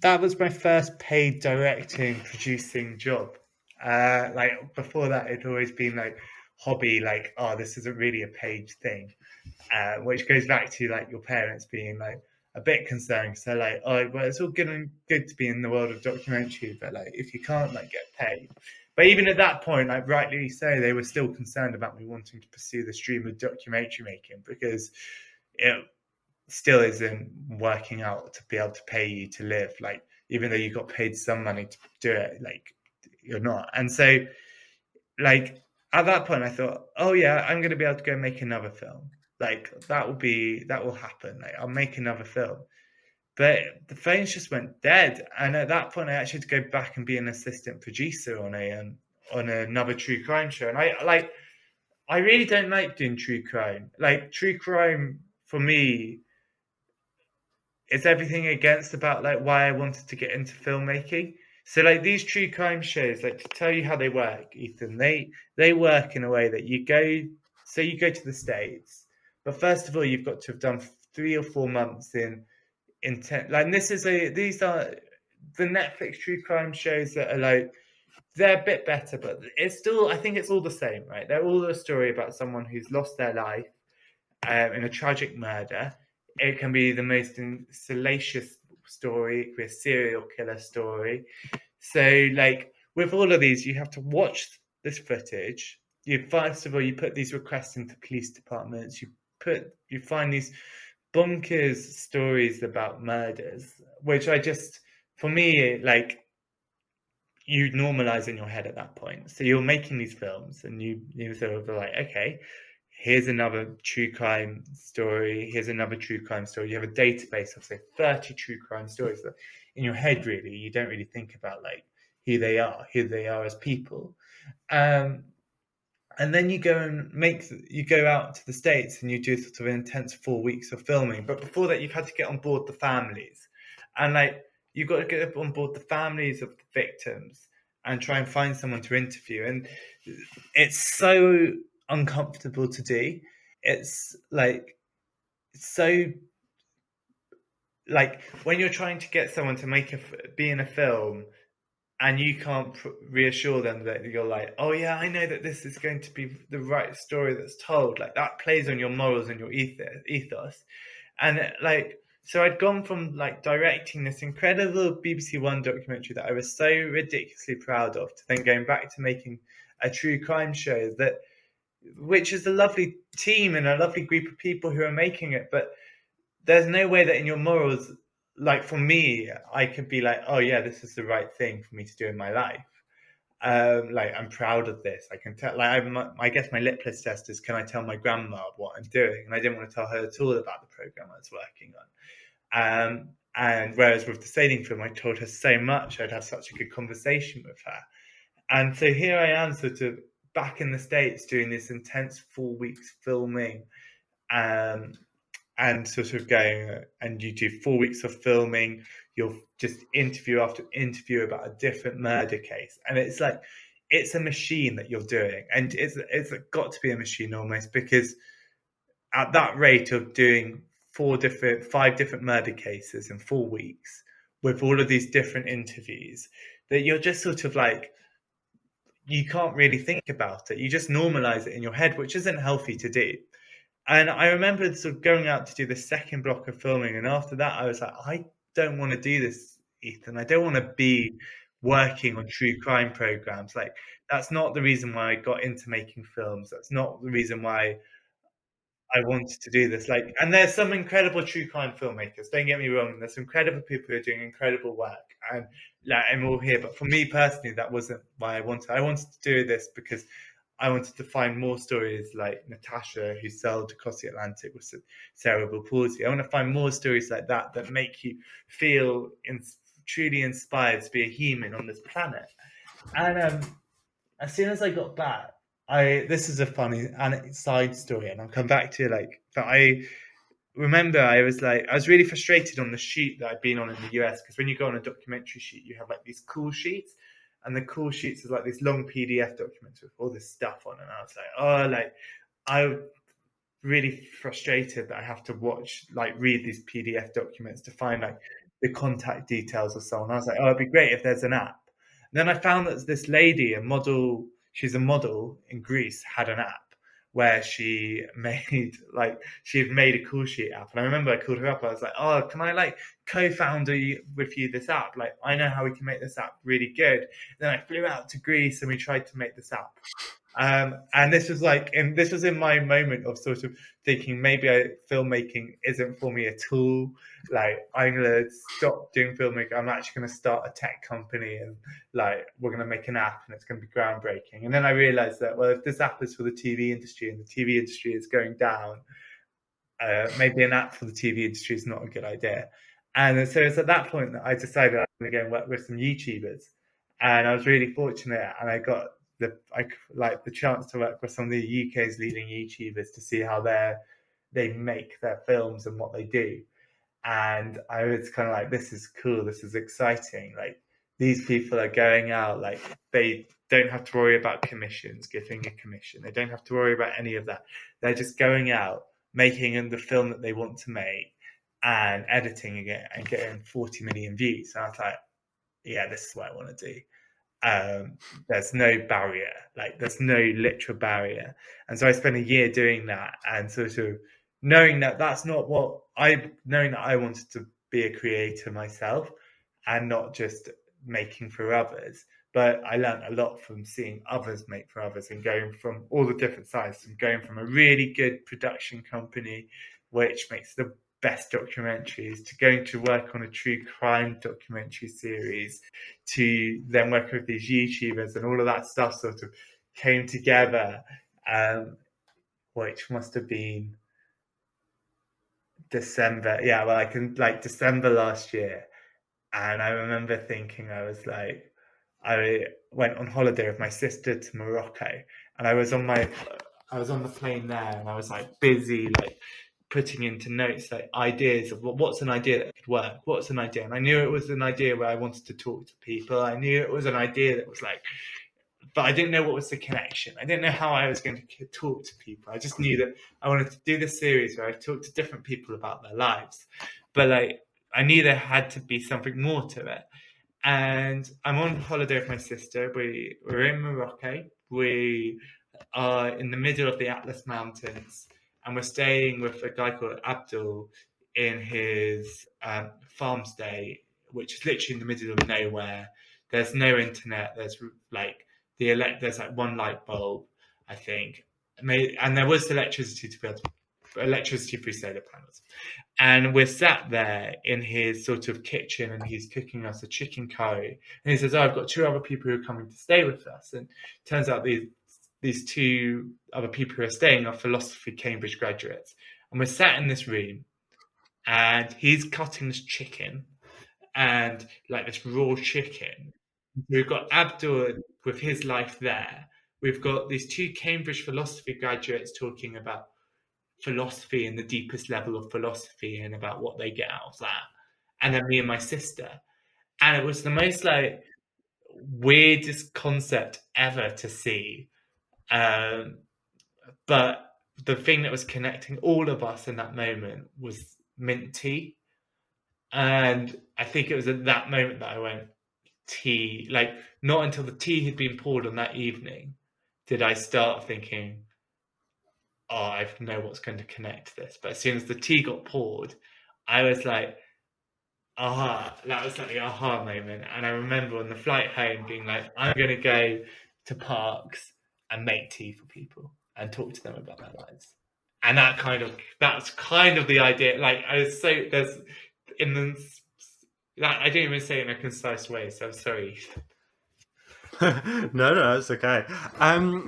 that was my first paid directing, producing job. Like before that, it'd always been like hobby, like, oh, this isn't really a paid thing, which goes back to like your parents being like, a bit concerned. So like, oh, well, it's all good to be in the world of documentary, but like, if you can't like get paid. But even at that point, like rightly so, they were still concerned about me wanting to pursue the stream of documentary making, because it still isn't working out to be able to pay you to live. Like, even though you got paid some money to do it, like, you're not. And so like at that point I thought, oh yeah, I'm going to be able to go make another film. Like that will happen. Like I'll make another film. But the phones just went dead, and at that point I actually had to go back and be an assistant producer on another true crime show. And I really don't like doing true crime. Like true crime for me, it's everything against about like why I wanted to get into filmmaking. So like these true crime shows, like to tell you how they work, Ethan, they work in a way that you go to the States, but first of all you've got to have done 3 or 4 months in like these are the Netflix true crime shows that are like, they're a bit better, but it's still, I think it's all the same, right? They're all a story about someone who's lost their life in a tragic murder. It can be the most salacious story, it can be a serial killer story. So like with all of these, you have to watch this footage. You first of all, you put these requests into police departments. You find these bonkers stories about murders, which for me, like, you normalize in your head at that point. So you're making these films and you sort of like, okay, here's another true crime story. Here's another true crime story. You have a database of say 30 true crime stories that in your head, really, you don't really think about like who they are as people. And then you go out to the States and you do sort of an intense 4 weeks of filming. But before that, you've had to get on board the families. And like, you've got to get on board the families of the victims and try and find someone to interview. And it's so uncomfortable to do. It's like, so like when you're trying to get someone to be in a film, and you can't reassure them that you're like, oh yeah, I know that this is going to be the right story that's told. Like that plays on your morals and your ethos. And like, so I'd gone from like directing this incredible BBC One documentary that I was so ridiculously proud of, to then going back to making a true crime show which is a lovely team and a lovely group of people who are making it. But there's no way that in your morals, like for me, I could be like, oh yeah, this is the right thing for me to do in my life. Like I'm proud of this. I can tell. Like I guess my litmus test is, can I tell my grandma what I'm doing? And I didn't want to tell her at all about the program I was working on. And whereas with the sailing film, I told her so much, I'd have such a good conversation with her. And so here I am, sort of back in the States, doing this intense 4 weeks filming. And sort of going, and you do 4 weeks of filming, you'll just interview after interview about a different murder case. And it's like, it's a machine that you're doing. And it's got to be a machine almost, because at that rate of doing 5 different murder cases in 4 weeks, with all of these different interviews, that you're just sort of like, you can't really think about it. You just normalize it in your head, which isn't healthy to do. And I remember sort of going out to do the second block of filming. And after that, I was like, I don't want to do this, Ethan. I don't want to be working on true crime programs. Like, that's not the reason why I got into making films. That's not the reason why I wanted to do this. Like, and there's some incredible true crime filmmakers. Don't get me wrong. There's incredible people who are doing incredible work. And like, I'm all here. But for me personally, that wasn't why I wanted. I wanted to do this because I wanted to find more stories like Natasha, who sailed across the Atlantic with cerebral palsy. I want to find more stories like that make you feel truly inspired to be a human on this planet. And as soon as I got back, this is a funny side story, and I'll come back to but I remember I was really frustrated on the shoot that I'd been on in the US, because when you go on a documentary shoot, you have like these cool sheets. And the cool sheets is like these long PDF documents with all this stuff on. And I was like, I'm really frustrated that I have to read these PDF documents to find like the contact details of someone. I was like, oh, it'd be great if there's an app. And then I found that this lady, she's a model in Greece, had an app where she had made a call sheet app. And I remember I called her up. I was like, oh, can I like co-found with you this app? Like, I know how we can make this app really good. Then I flew out to Greece and we tried to make this app. And this was in my moment of sort of thinking maybe filmmaking isn't for me at all. Like, I'm gonna stop doing filmmaking. I'm actually gonna start a tech company, and like we're gonna make an app, and it's gonna be groundbreaking. And then I realized that, well, if this app is for the TV industry and the TV industry is going down, maybe an app for the TV industry is not a good idea. And so it's at that point that I decided I'm going to go and work with some YouTubers. And I was really fortunate, and I got the chance to work with some of the UK's leading YouTubers to see how they make their films and what they do. And I was kind of like, this is cool, this is exciting. Like, these people are going out, like, they don't have to worry about commissions, getting a commission. They don't have to worry about any of that. They're just going out, making the film that they want to make and editing it and getting 40 million views. And I was like, yeah, this is what I want to do. There's no barrier, like there's no literal barrier. And so I spent a year doing that, and sort of knowing that knowing that I wanted to be a creator myself and not just making for others. But I learned a lot from seeing others make for others and going from all the different sides, and going from a really good production company which makes the best documentaries to going to work on a true crime documentary series to then working with these YouTubers, and all of that stuff sort of came together, which must have been December. Yeah, well, December last year. And I remember thinking, I went on holiday with my sister to Morocco, and I was on the plane there, and I was like busy, like putting into notes like ideas of what's an idea that could work, what's an idea. And I knew it was an idea where I wanted to talk to people. I knew it was an idea that was like, but I didn't know what was the connection. I didn't know how I was going to talk to people. I just knew that I wanted to do this series where I talked to different people about their lives, but like I knew there had to be something more to it. And I'm on holiday with my sister. We're in Morocco. We are in the middle of the Atlas Mountains, and we're staying with a guy called Abdul in his farm stay, which is literally in the middle of nowhere. There's no internet. There's like one light bulb, I think, and there was electricity through solar panels. And we're sat there in his sort of kitchen, and he's cooking us a chicken curry. And he says, "Oh, I've got 2 other people who are coming to stay with us." And it turns out these 2 other people who are staying are philosophy Cambridge graduates. And we're sat in this room, and he's cutting this chicken, and like this raw chicken. We've got Abdul with his life there. We've got these 2 Cambridge philosophy graduates talking about philosophy and the deepest level of philosophy and about what they get out of that. And then me and my sister. And it was the most like weirdest concept ever to see. But the thing that was connecting all of us in that moment was mint tea. And I think it was at that moment that I went, tea. Like, not until the tea had been poured on that evening did I start thinking, oh, I know what's going to connect this. But as soon as the tea got poured, I was like, aha, that was like the aha moment. And I remember on the flight home being like, I'm going to go to parks and make tea for people and talk to them about their lives. And that's kind of the idea. Like, I didn't even say it in a concise way, so I'm sorry. No, it's okay.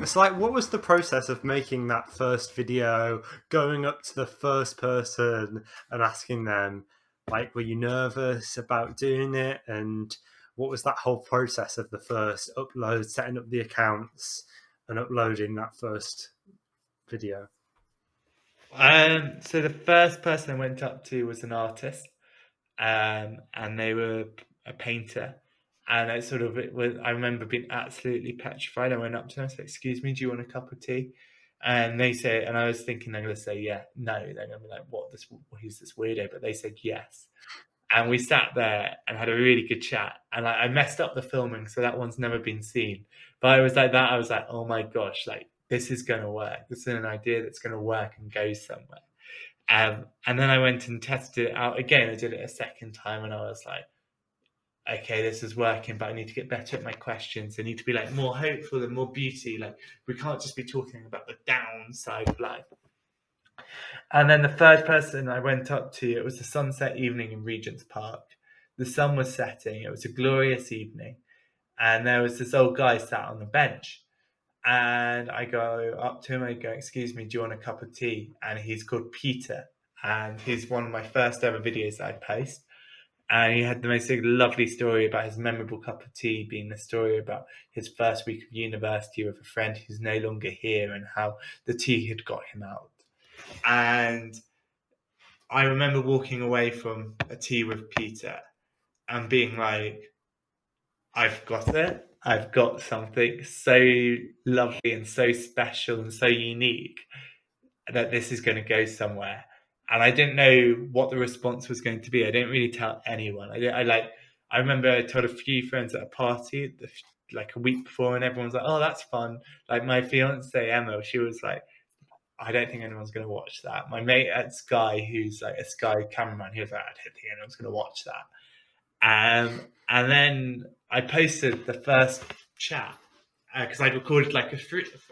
So like, what was the process of making that first video, going up to the first person and asking them, like, were you nervous about doing it? And what was that whole process of the first upload, setting up the accounts and uploading that first video? So the first person I went up to was an artist, and they were a painter. And I remember being absolutely petrified. I went up to them and said, "Excuse me, do you want a cup of tea?" And they said, and I was thinking they're going to say, yeah, no. They're going to be like, who's this weirdo? But they said yes. And we sat there and had a really good chat. And I messed up the filming, so that one's never been seen. But I was like, oh my gosh, like this is going to work. This is an idea that's going to work and go somewhere. And then I went and tested it out again. I did it a second time, and I was like, okay, this is working, but I need to get better at my questions. I need to be like more hopeful and more beauty. Like, we can't just be talking about the downside of life. And then the third person I went up to, it was a sunset evening in Regent's Park. The sun was setting. It was a glorious evening. And there was this old guy sat on the bench. And I go up to him, I go, excuse me, do you want a cup of tea? And he's called Peter. And he's one of my first ever videos that I post. And he had the most lovely story about his memorable cup of tea being the story about his first week of university with a friend who's no longer here and how the tea had got him out. And I remember walking away from a tea with Peter and being like, I've got it. I've got something so lovely and so special and so unique that this is going to go somewhere. And I didn't know what the response was going to be. I didn't really tell anyone. I remember I told a few friends at a party like a week before, and everyone was like, oh, that's fun. Like my fiance Emma, she was like, I don't think anyone's going to watch that. My mate at Sky, who's like a Sky cameraman, he was like, I don't think anyone's going to watch that. And then I posted the first chat because I'd recorded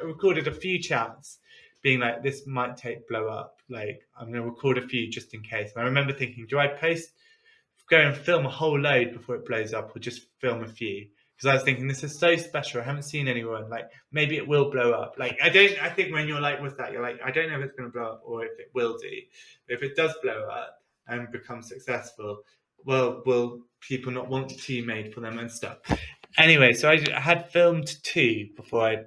recorded a few chats being like, this might blow up. Like, I'm going to record a few just in case. And I remember thinking, do I go and film a whole load before it blows up, or just film a few? Because I was thinking, this is so special. I haven't seen anyone. Like, maybe it will blow up. Like, I think when you're like with that, you're like, I don't know if it's going to blow up or if it will do. But if it does blow up and become successful, well, will people not want tea made for them and stuff? Anyway, so I had filmed two that I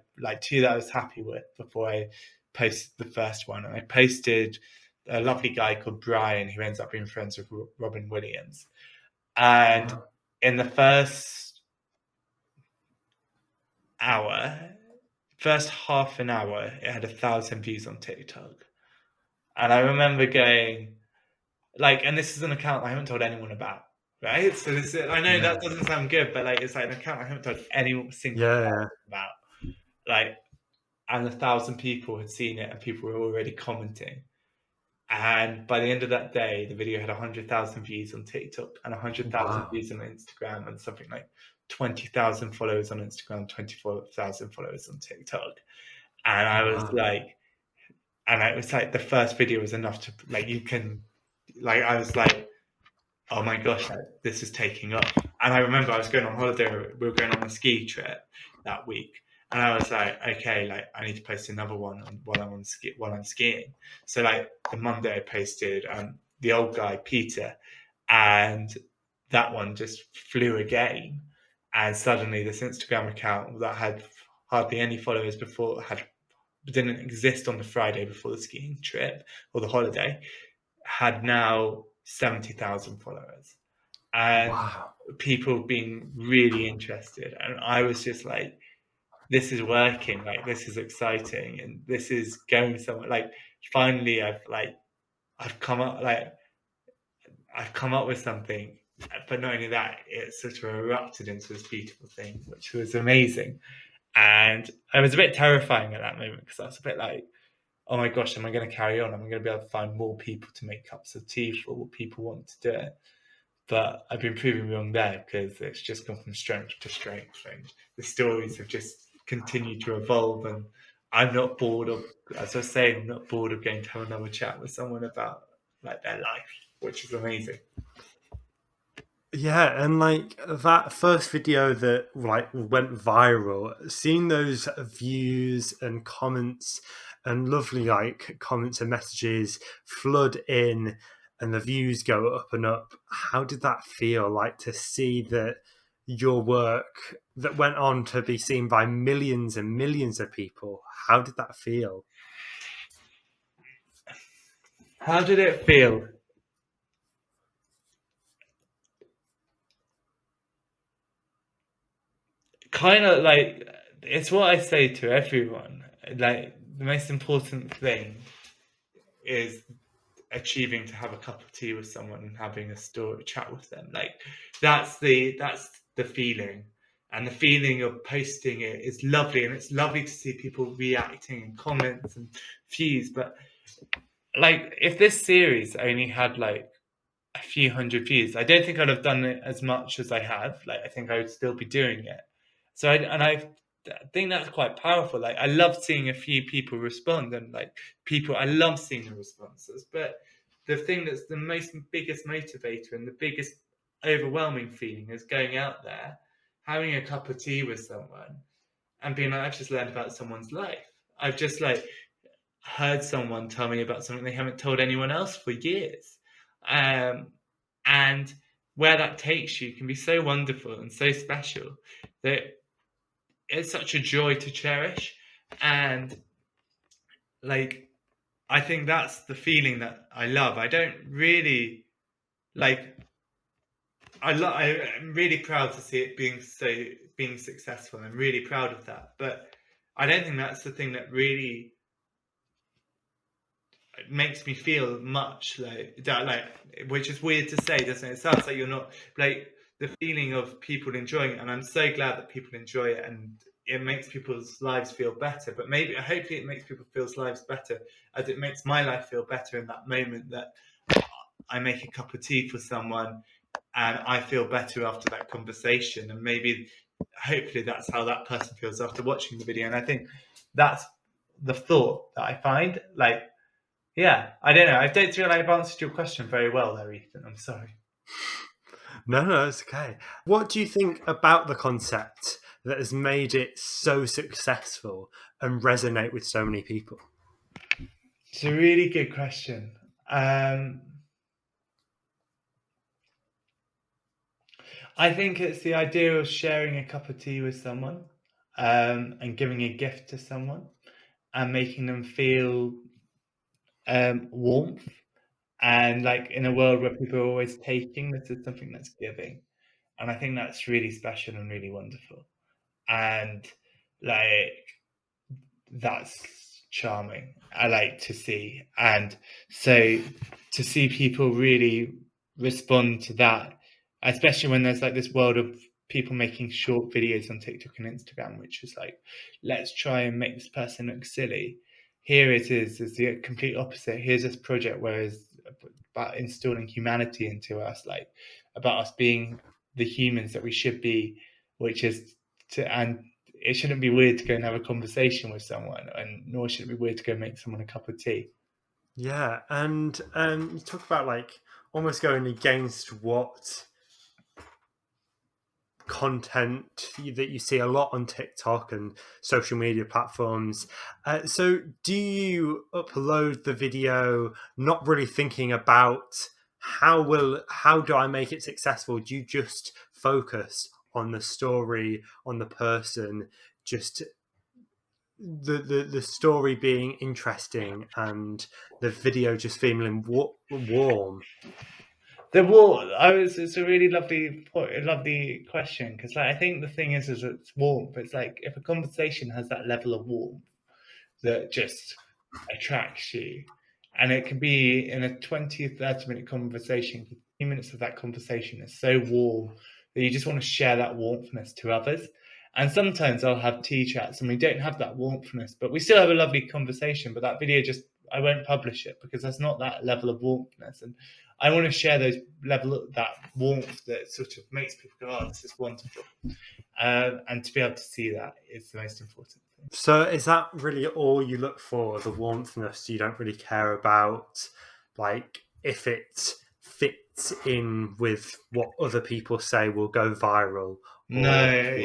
was happy with before I posted the first one. And I posted a lovely guy called Brian, who ends up being friends with Robin Williams. And in the first half an hour, it had 1,000 views on TikTok. And I remember going, like, and this is an account I haven't told anyone about, right? So I know that doesn't sound good, but like, it's like an account I haven't told anyone about. Like, and 1,000 people had seen it, and people were already commenting. And by the end of that day, the video had 100,000 views on TikTok and 100,000 views on Instagram, and something like 20,000 followers on Instagram, 24,000 followers on TikTok. And I was like, and it was like the first video was enough to I was like, oh my gosh, this is taking off. And I remember I was going on holiday. We were going on a ski trip that week. And I was like, okay, like I need to post another one while I'm skiing. So like the Monday I posted the old guy, Peter, and that one just flew again. And suddenly this Instagram account that had hardly any followers before, didn't exist on the Friday before the skiing trip or the holiday, had now 70,000 followers. And people being really interested. And I was just like, this is working, like this is exciting, and this is going somewhere. Like finally I've come up with something, but not only that, it sort of erupted into this beautiful thing, which was amazing. And I was a bit terrifying at that moment, because I was a bit like, oh my gosh, am I going to carry on? Am I going to be able to find more people to make cups of tea for? Will people want to do it? But I've been proven wrong there, because it's just gone from strength to strength, and the stories have just continued to evolve. And I'm not bored of, as I was saying, I'm not bored of going to have another chat with someone about like their life, which is amazing. Yeah, and like that first video that like went viral, seeing those views and comments and lovely like comments and messages flood in, and the views go up and up, how did that feel like to see that your work that went on to be seen by millions and millions of people? How did that feel? How did it feel? Kind of like, it's what I say to everyone. Like, the most important thing is achieving to have a cup of tea with someone and having a chat with them. Like, that's the feeling. and the feeling of posting it is lovely, and it's lovely to see people reacting and comments and views. But like, if this series only had like a few hundred views, I don't think I'd have done it as much as I have. Like, I think I would still be doing it. So I think that's quite powerful. Like, I love seeing a few people respond, and like I love seeing the responses. But the thing that's the biggest motivator and the biggest overwhelming feeling is going out there, having a cup of tea with someone, and being like, I've just learned about someone's life. I've just like heard someone tell me about something they haven't told anyone else for years. And where that takes you can be so wonderful and so special that it's such a joy to cherish. And like, I think that's the feeling that I love. I don't really like, I'm really proud to see it being successful. I'm really proud of that. But I don't think that's the thing that really makes me feel much like that, like, which is weird to say, doesn't it? It sounds like you're not, like, the feeling of people enjoying it, and I'm so glad that people enjoy it, and it makes people's lives feel better. But hopefully it makes people's lives better as it makes my life feel better in that moment that I make a cup of tea for someone and I feel better after that conversation, and maybe hopefully that's how that person feels after watching the video. And I think that's the thought that I find. Like, yeah, I don't know. I don't feel like I've answered your question very well there, Ethan. I'm sorry. No, it's okay. What do you think about the concept that has made it so successful and resonate with so many people? It's a really good question. I think it's the idea of sharing a cup of tea with someone, and giving a gift to someone and making them feel warmth. And like, in a world where people are always taking, this is something that's giving. And I think that's really special and really wonderful. And like, that's charming. I like to see. And so to see people really respond to that, especially when there's like this world of people making short videos on TikTok and Instagram, which is like, let's try and make this person look silly. Here it is the complete opposite. Here's this project where it's about installing humanity into us, like about us being the humans that we should be, which is and it shouldn't be weird to go and have a conversation with someone, and nor should it be weird to go make someone a cup of tea. Yeah, and you talk about like almost going against what content that you see a lot on TikTok and social media platforms. So do you upload the video not really thinking about how do I make it successful? Do you just focus on the story, on the person, just the story being interesting and the video just feeling warm? It's a really lovely point, a lovely question, because like, I think the thing is it's warmth. It's like, if a conversation has that level of warmth that just attracts you, and it can be in a 20 or 30 minute conversation, 15 minutes of that conversation is so warm that you just want to share that warmthness to others. And sometimes I'll have tea chats and we don't have that warmthness, but we still have a lovely conversation. But that video, I won't publish it because there's not that level of warmthness. And I want to share that warmth that sort of makes people go, oh, this is wonderful. And to be able to see that is the most important thing. So is that really all you look for, the warmthness? You don't really care about like if it fits in with what other people say will go viral? No, I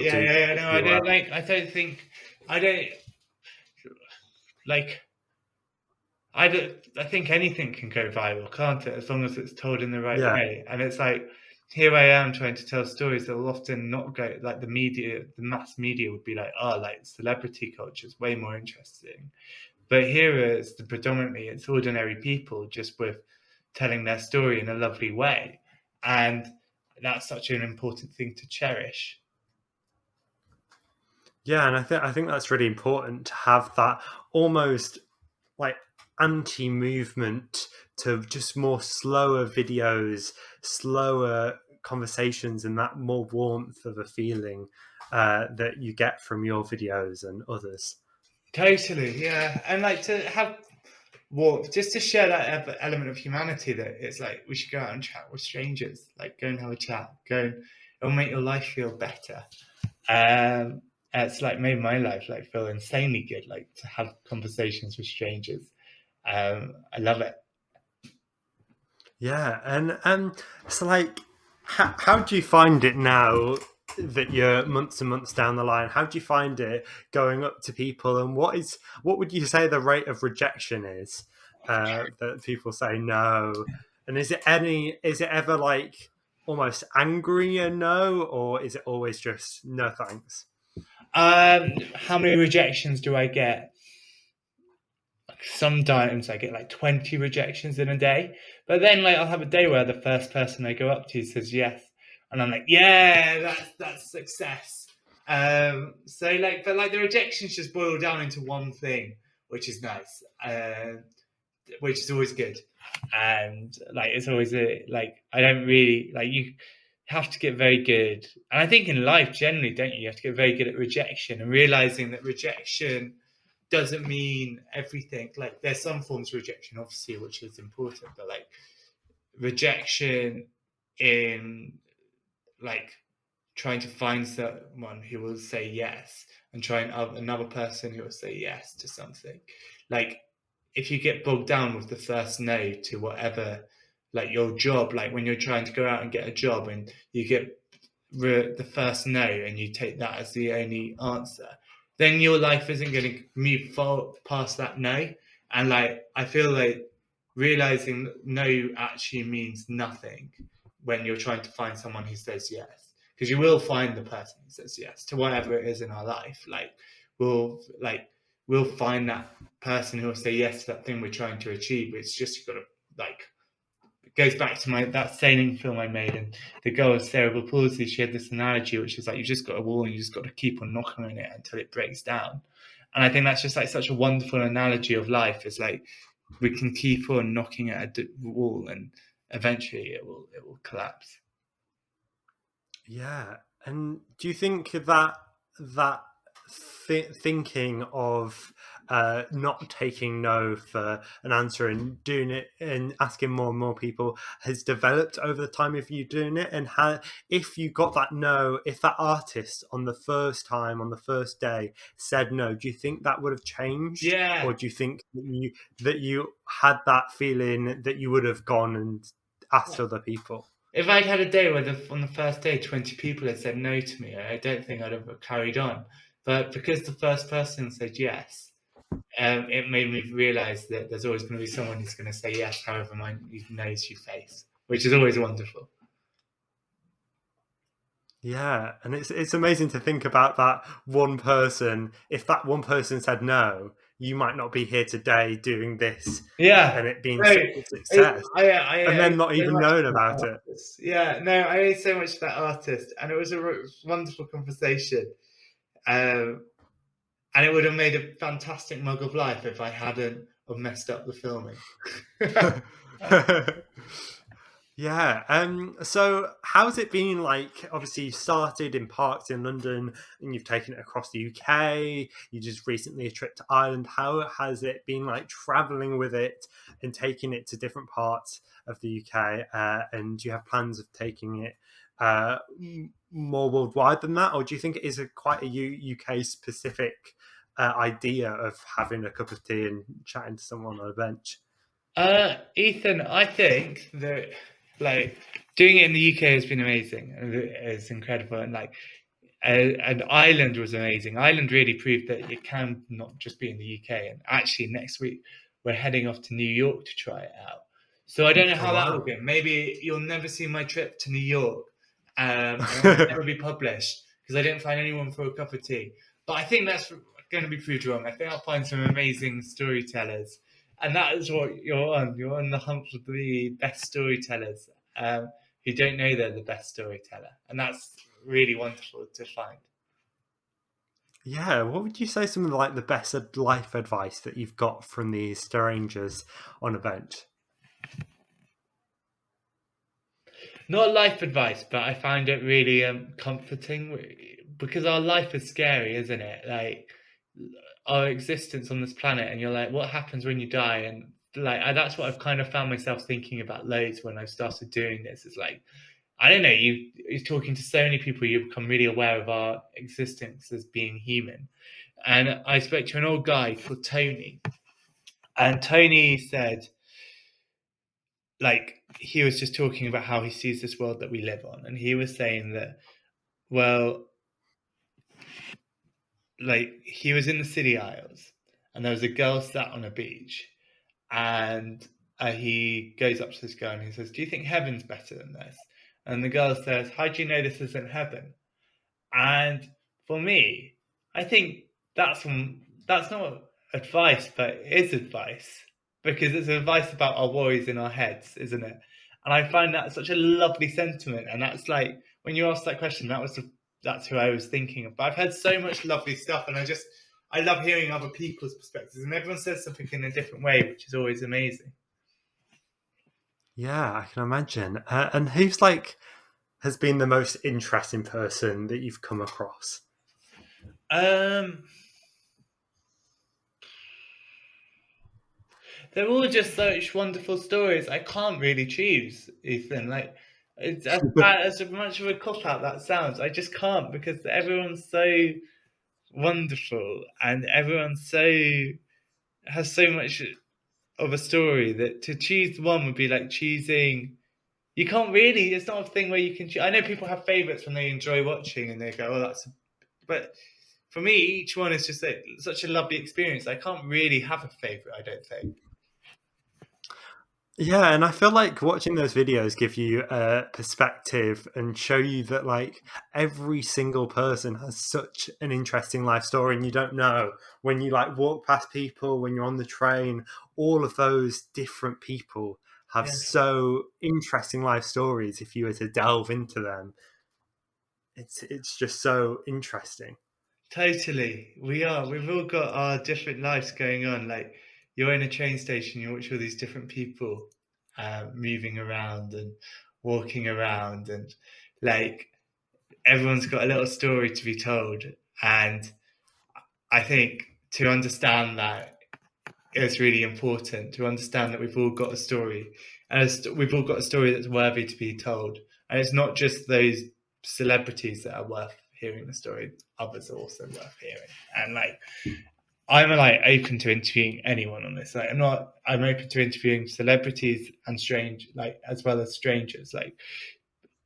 think anything can go viral, can't it? As long as it's told in the right way. And it's like, here I am trying to tell stories that will often not go, like the mass media would be like, oh, like celebrity culture is way more interesting. But here it's predominantly it's ordinary people just with telling their story in a lovely way. And that's such an important thing to cherish. Yeah, and I think that's really important to have that almost like anti-movement to just more slower videos, slower conversations, and that more warmth of a feeling. that you get from your videos and others. Totally, yeah. And like to have just to share that element of humanity, that it's like we should go out and chat with strangers, like go and have a chat, it'll make your life feel better. It's like made my life like feel insanely good, like to have conversations with strangers. I love it. Yeah, and so like, how do you find it now that you're months and months down the line? How do you find it going up to people, and what would you say the rate of rejection is, that people say no? And is it ever like almost angry a no, or is it always just no thanks? How many rejections do I get? Sometimes I get like 20 rejections in a day, but then like I'll have a day where the first person I go up to says yes, and I'm like, yeah, that's success. So like, but like the rejections just boil down into one thing, which is nice, which is always good. And like it's always like I don't really like, you have to get very good, and I think in life generally, don't you have to get very good at rejection and realizing that rejection doesn't mean everything. Like there's some forms of rejection obviously which is important, but like rejection in like trying to find someone who will say yes and trying another person who will say yes to something, like if you get bogged down with the first no to whatever, like your job, like when you're trying to go out and get a job and you get the first no and you take that as the only answer, then your life isn't going to move far past that no. And like I feel like realizing no actually means nothing when you're trying to find someone who says yes, because you will find the person who says yes to whatever it is in our life. Like we'll find that person who will say yes to that thing we're trying to achieve. It's just, you've got to like, it goes back to that sailing film I made, and the girl with cerebral palsy, she had this analogy which is like, you've just got a wall and you just got to keep on knocking on it until it breaks down. And I think that's just like such a wonderful analogy of life. It's like we can keep on knocking at a wall and eventually it will collapse. Yeah, and do you think that thinking of not taking no for an answer and doing it and asking more and more people has developed over the time of you doing it? And how, if you got that no, if that artist on the first day said no, do you think that would have changed? Yeah. Or do you think that you had that feeling that you would have gone and asked other people? If I'd had a day where on the first day 20 people had said no to me, I don't think I'd have carried on. But because the first person said yes, it made me realise that there's always going to be someone who's going to say yes, however many no's you face, which is always wonderful. Yeah, and it's amazing to think about that one person. If that one person said no, you might not be here today doing this. Yeah, and it being such a success, and then not even knowing about it. Yeah, no, I owe so much to that artist, and it was a wonderful conversation. And it would have made a fantastic mug of life if I hadn't have messed up the filming. Yeah. So how's it been? Like, obviously you started in parks in London and you've taken it across the UK. You just recently a trip to Ireland. How has it been like traveling with it and taking it to different parts of the UK? And do you have plans of taking it more worldwide than that, or do you think it is quite a UK specific idea of having a cup of tea and chatting to someone on a bench? Ethan, I think that like doing it in the UK has been amazing. It's incredible, and like and Ireland was amazing. Ireland really proved that it can not just be in the UK. And actually next week we're heading off to New York to try it out. So I don't know how that will go. Maybe you'll never see my trip to New York, and it'll never be published because I didn't find anyone for a cup of tea. But I think that's going to be proved wrong. I think I'll find some amazing storytellers. And that is what you're on. You're on the hunt for the best storytellers who don't know they're the best storyteller. And that's really wonderful to find. Yeah, what would you say some of the best life advice that you've got from these strangers on a bench? Not life advice, but I find it really comforting because our life is scary, isn't it? Like our existence on this planet, and you're like, what happens when you die? And like that's what I've kind of found myself thinking about loads when I've started doing this. It's like, I don't know, you're talking to so many people, you become really aware of our existence as being human. And I spoke to an old guy called Tony, and Tony said, like, he was just talking about how he sees this world that we live on, and he was saying that, well, like, he was in the City Isles, and there was a girl sat on a beach, and he goes up to this girl and he says, "Do you think heaven's better than this?" And the girl says, "How do you know this isn't heaven?" And for me, I think that's not advice, but it is advice, because it's advice about our worries in our heads, isn't it? And I find that such a lovely sentiment. And that's like, when you asked that question, that's who I was thinking of. But I've heard so much lovely stuff, and I love hearing other people's perspectives, and everyone says something in a different way, which is always amazing. Yeah, I can imagine. And who's like has been the most interesting person that you've come across? They're all just such wonderful stories. I can't really choose, Ethan. Like, it's as much of a cop out that sounds, I just can't, because everyone's so wonderful and everyone's has so much of a story that to choose one would be like choosing. You can't really. It's not a thing where you can choose. I know people have favorites when they enjoy watching and they go, "Oh, that's." But for me, each one is just such a lovely experience. I can't really have a favorite, I don't think. Yeah, and I feel like watching those videos give you a perspective and show you that like every single person has such an interesting life story, and you don't know when you like walk past people, when you're on the train, all of those different people have so interesting life stories. If you were to delve into them, it's just so interesting. Totally. We've all got our different lives going on. Like, you're in a train station, you watch all these different people moving around and walking around, and like everyone's got a little story to be told. And I think to understand that, it's really important to understand that we've all got a story, and we've all got a story that's worthy to be told. And it's not just those celebrities that are worth hearing the story, others are also worth hearing. And like, I'm like open to interviewing anyone on this. Like, I'm open to interviewing celebrities and as well as strangers. Like,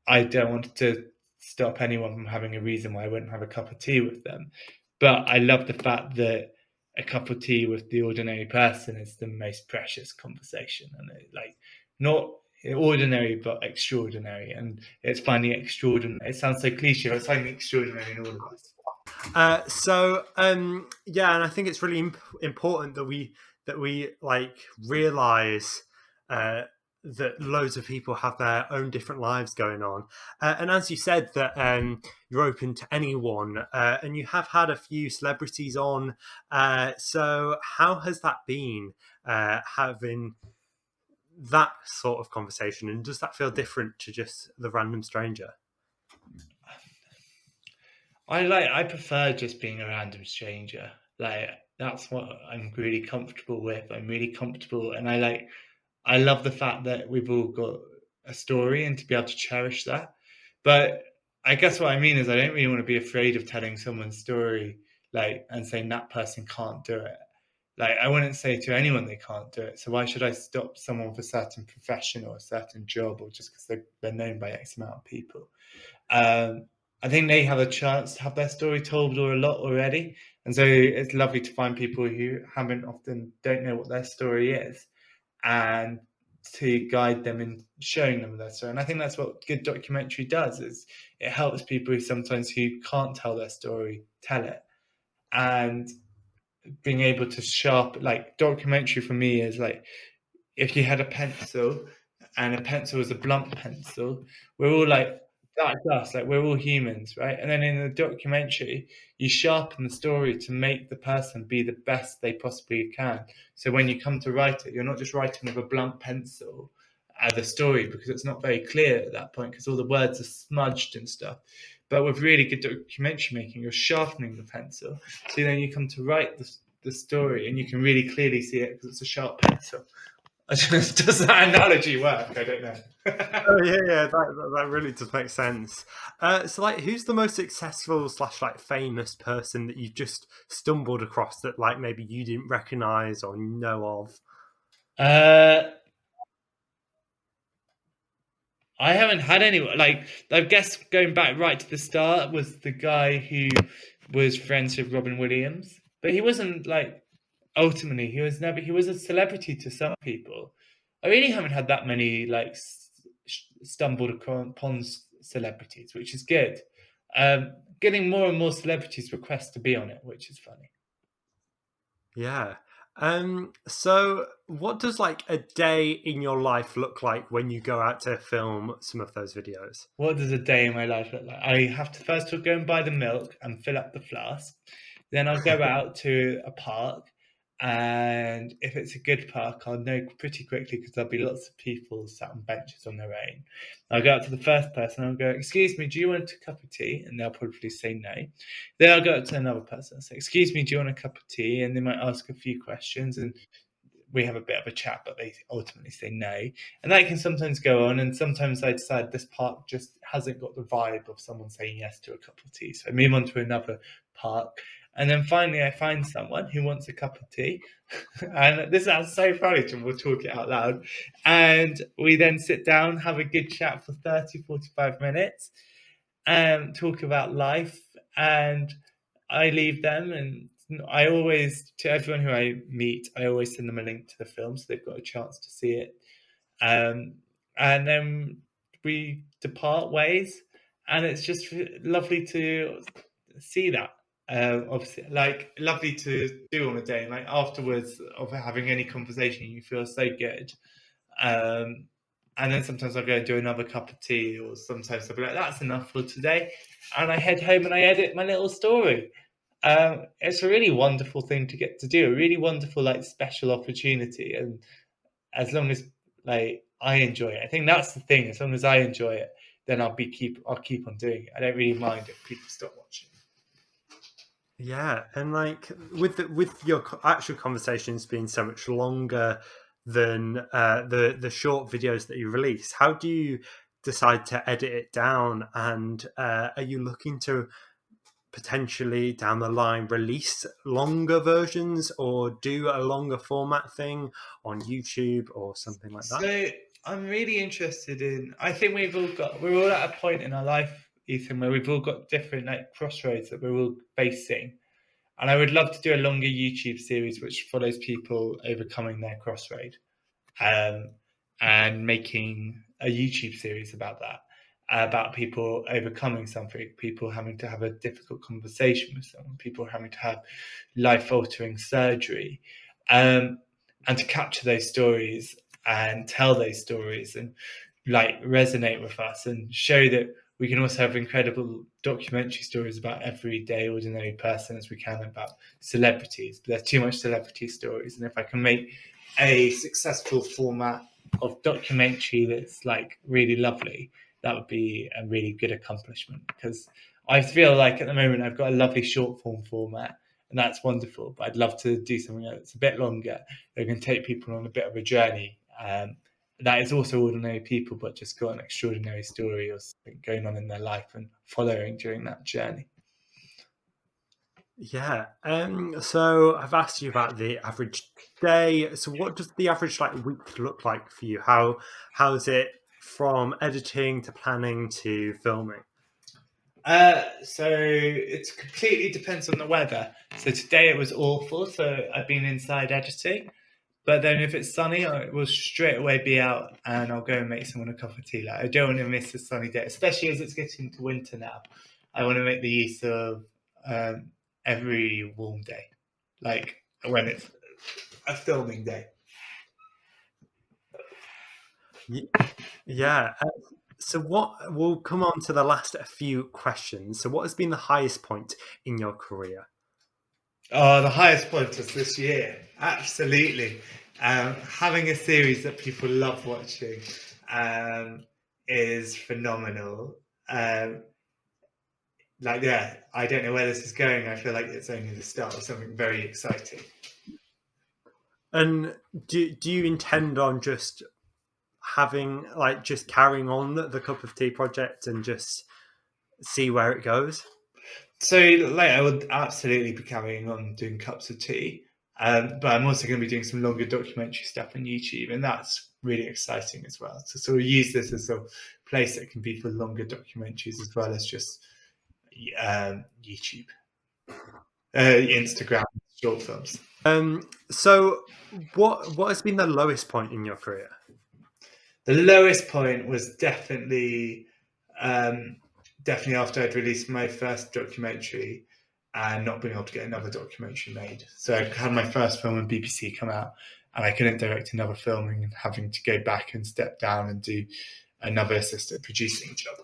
I don't want to stop anyone from having a reason why I wouldn't have a cup of tea with them. But I love the fact that a cup of tea with the ordinary person is the most precious conversation, and not ordinary but extraordinary. And it's finding extraordinary. It sounds so cliche, but it's finding extraordinary in all of us. Yeah, and I think it's really important that we like realize that loads of people have their own different lives going on, and as you said that you're open to anyone, and you have had a few celebrities on. So how has that been, having that sort of conversation, and does that feel different to just the random stranger? I prefer just being a random stranger. Like, that's what I'm really comfortable with. I'm really comfortable, and I love the fact that we've all got a story and to be able to cherish that. But I guess what I mean is I don't really want to be afraid of telling someone's story, like, and saying that person can't do it. Like, I wouldn't say to anyone they can't do it. So why should I stop someone with a certain profession or a certain job, or just because they're known by X amount of people? I think they have a chance to have their story told, or a lot already. And so it's lovely to find people who don't know what their story is, and to guide them in showing them their story. And I think that's what good documentary does, is it helps people who can't tell their story tell it. And being able to like, documentary for me is like, if you had a pencil and a pencil was a blunt pencil, we're all like, that's us, like, we're all humans, right? And then in the documentary, you sharpen the story to make the person be the best they possibly can. So when you come to write it, you're not just writing with a blunt pencil the story, because it's not very clear at that point, because all the words are smudged and stuff. But with really good documentary making, you're sharpening the pencil. So then you come to write the story and you can really clearly see it because it's a sharp pencil. Does that analogy work? I don't know. Oh yeah, that really does make sense. So like, who's the most successful / like famous person that you've just stumbled across that like maybe you didn't recognize or know of? I haven't had anyone like, I guess going back right to the start was the guy who was friends with Robin Williams, but he wasn't like, ultimately he was a celebrity to some people. I really haven't had that many like stumbled upon celebrities, which is good. Getting more and more celebrities requests to be on it, which is funny. Yeah. So what does like a day in your life look like when you go out to film some of those videos? What does a day in my life look like? I have to first of all go and buy the milk and fill up the flask. Then I'll go out to a park, and if it's a good park, I'll know pretty quickly because there'll be lots of people sat on benches on their own. I'll go up to the first person, I'll go, "Excuse me, do you want a cup of tea?" And they'll probably say no. Then I'll go up to another person and say, "Excuse me, do you want a cup of tea?" And they might ask a few questions, and we have a bit of a chat, but they ultimately say no. And that can sometimes go on, and sometimes I decide this park just hasn't got the vibe of someone saying yes to a cup of tea. So I move on to another park. And then finally I find someone who wants a cup of tea. And this sounds so funny, and we'll talk it out loud. And we then sit down, have a good chat for 30, 45 minutes, and talk about life. And I leave them, and I always, to everyone who I meet, I always send them a link to the film so they've got a chance to see it. And then we depart ways, and it's just lovely to see that. Obviously, like, lovely to do on a day, like afterwards of having any conversation, you feel so good. And then sometimes I'll go and do another cup of tea, or sometimes I'll be like, "That's enough for today," and I head home and I edit my little story. It's a really wonderful thing to get to do, a really wonderful, like, special opportunity. And as long as like I enjoy it, I think that's the thing. As long as I enjoy it, then I'll keep on doing it. I don't really mind if people stop watching. Yeah, and like with your actual conversations being so much longer than the short videos that you release, how do you decide to edit it down? And are you looking to potentially down the line release longer versions or do a longer format thing on YouTube or something like that? So I'm really interested in. I think we're all at a point in our life, Ethan, where we've all got different like crossroads that we're all facing. And I would love to do a longer YouTube series which follows people overcoming their crossroad, and making a YouTube series about that, about people overcoming something, people having to have a difficult conversation with someone, people having to have life-altering surgery, and to capture those stories and tell those stories and like resonate with us and show that we can also have incredible documentary stories about everyday ordinary person as we can about celebrities. But there's too much celebrity stories, and if I can make a successful format of documentary that's like really lovely, that would be a really good accomplishment. Because I feel like at the moment I've got a lovely short form format, and that's wonderful, but I'd love to do something that's a bit longer that can take people on a bit of a journey, that is also ordinary people, but just got an extraordinary story or something going on in their life and following during that journey. Yeah. So I've asked you about the average day. So what does the average like week look like for you? How's it from editing to planning to filming? So it completely depends on the weather. So today it was awful, so I've been inside editing. But then if it's sunny, I will straight away be out and I'll go and make someone a cup of tea. Like, I don't want to miss a sunny day, especially as it's getting to winter now. I want to make the use of every warm day, like when it's a filming day. Yeah. So we'll come on to the last few questions. So what has been the highest point in your career? Oh, the highest point was this year. Absolutely. Having a series that people love watching is phenomenal. like, yeah, I don't know where this is going. I feel like it's only the start of something very exciting. And do you intend on just having, like, just carrying on the Cup of Tea project and just see where it goes? So, like, I would absolutely be carrying on doing Cups of Tea, but I'm also going to be doing some longer documentary stuff on YouTube, and that's really exciting as well. To sort of use this as a place that can be for longer documentaries as well as just YouTube, Instagram, short films. So what has been the lowest point in your career? The lowest point was definitely after I'd released my first documentary and not being able to get another documentary made. So I had my first film on BBC come out, and I couldn't direct another film, and having to go back and step down and do another assistant producing job,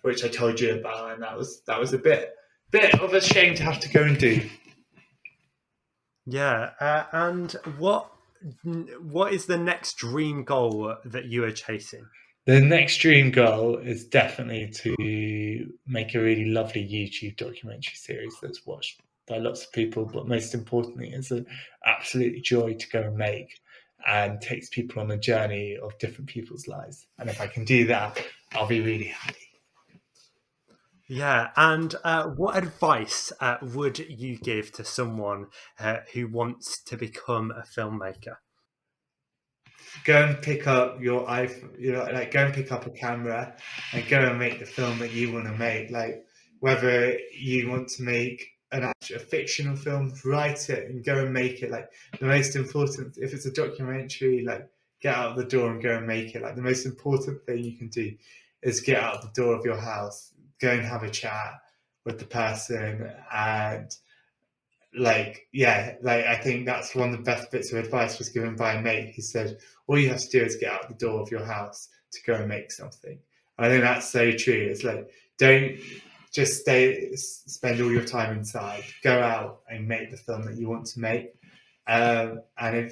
which I told you about, and that was a bit of a shame to have to go and do. Yeah, and what is the next dream goal that you are chasing? The next dream goal is definitely to make a really lovely YouTube documentary series that's watched by lots of people, but most importantly, is an absolute joy to go and make, and takes people on a journey of different people's lives. And if I can do that, I'll be really happy. Yeah, and what advice would you give to someone who wants to become a filmmaker? Go and pick up your iPhone, like go and pick up a camera and go and make the film that you want to make. Like, whether you want to make a fictional film, write it and go and make it. Like, the most important, if it's a documentary, like, get out of the door and go and make it. Like, the most important thing you can do is get out of the door of your house, go and have a chat with the person, and I think that's one of the best bits of advice was given by a mate. He said, all you have to do is get out the door of your house to go and make something. I think that's so true. It's like, don't just spend all your time inside. Go out and make the film that you want to make. And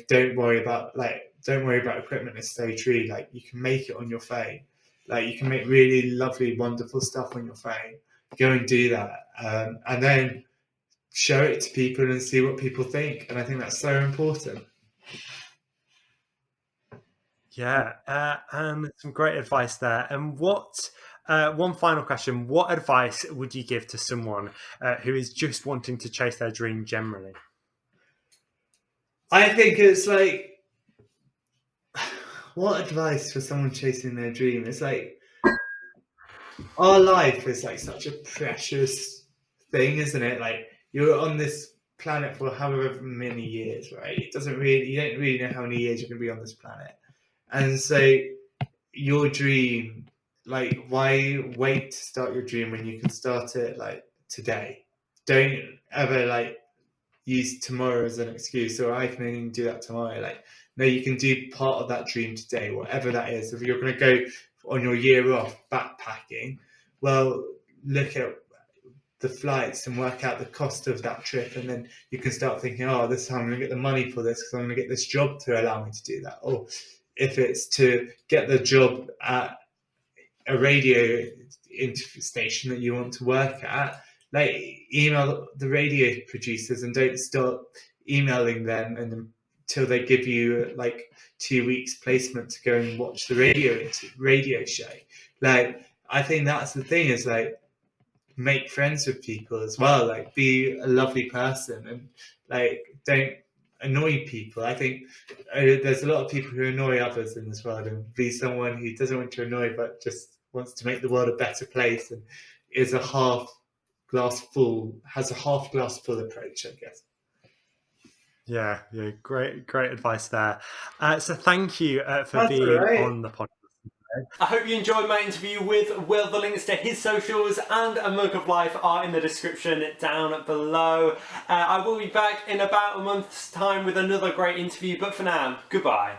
don't worry about equipment. It's so true. Like, you can make it on your phone. Like, you can make really lovely, wonderful stuff on your phone. Go and do that. And then show it to people and see what people think. And I think that's so important. Yeah, and some great advice there. And one final question, what advice would you give to someone who is just wanting to chase their dream generally? I think it's like, what advice for someone chasing their dream? It's like, our life is like such a precious thing, isn't it? Like, you're on this planet for however many years, right? You don't really know how many years you're going to be on this planet. And so your dream, like, why wait to start your dream when you can start it, like, today? Don't ever, like, use tomorrow as an excuse, or I can only do that tomorrow. Like, no, you can do part of that dream today, whatever that is. If you're going to go on your year off backpacking, well, look at the flights and work out the cost of that trip, and then you can start thinking, oh, this time I'm going to get the money for this because I'm going to get this job to allow me to do that. Or if it's to get the job at a radio station that you want to work at, like, email the radio producers and don't start emailing them until they give you like 2 weeks placement to go and watch the radio show. Like, I think that's the thing, is like, make friends with people as well. Like, be a lovely person and, like, don't annoy people. I think there's a lot of people who annoy others in this world, and be someone who doesn't want to annoy but just wants to make the world a better place and is has a half glass full approach, I guess. Yeah, great advice there. So thank you for being on the podcast. I hope you enjoyed my interview with Will. The links to his socials and A Mug of Life are in the description down below. I will be back in about a month's time with another great interview, but for now, goodbye.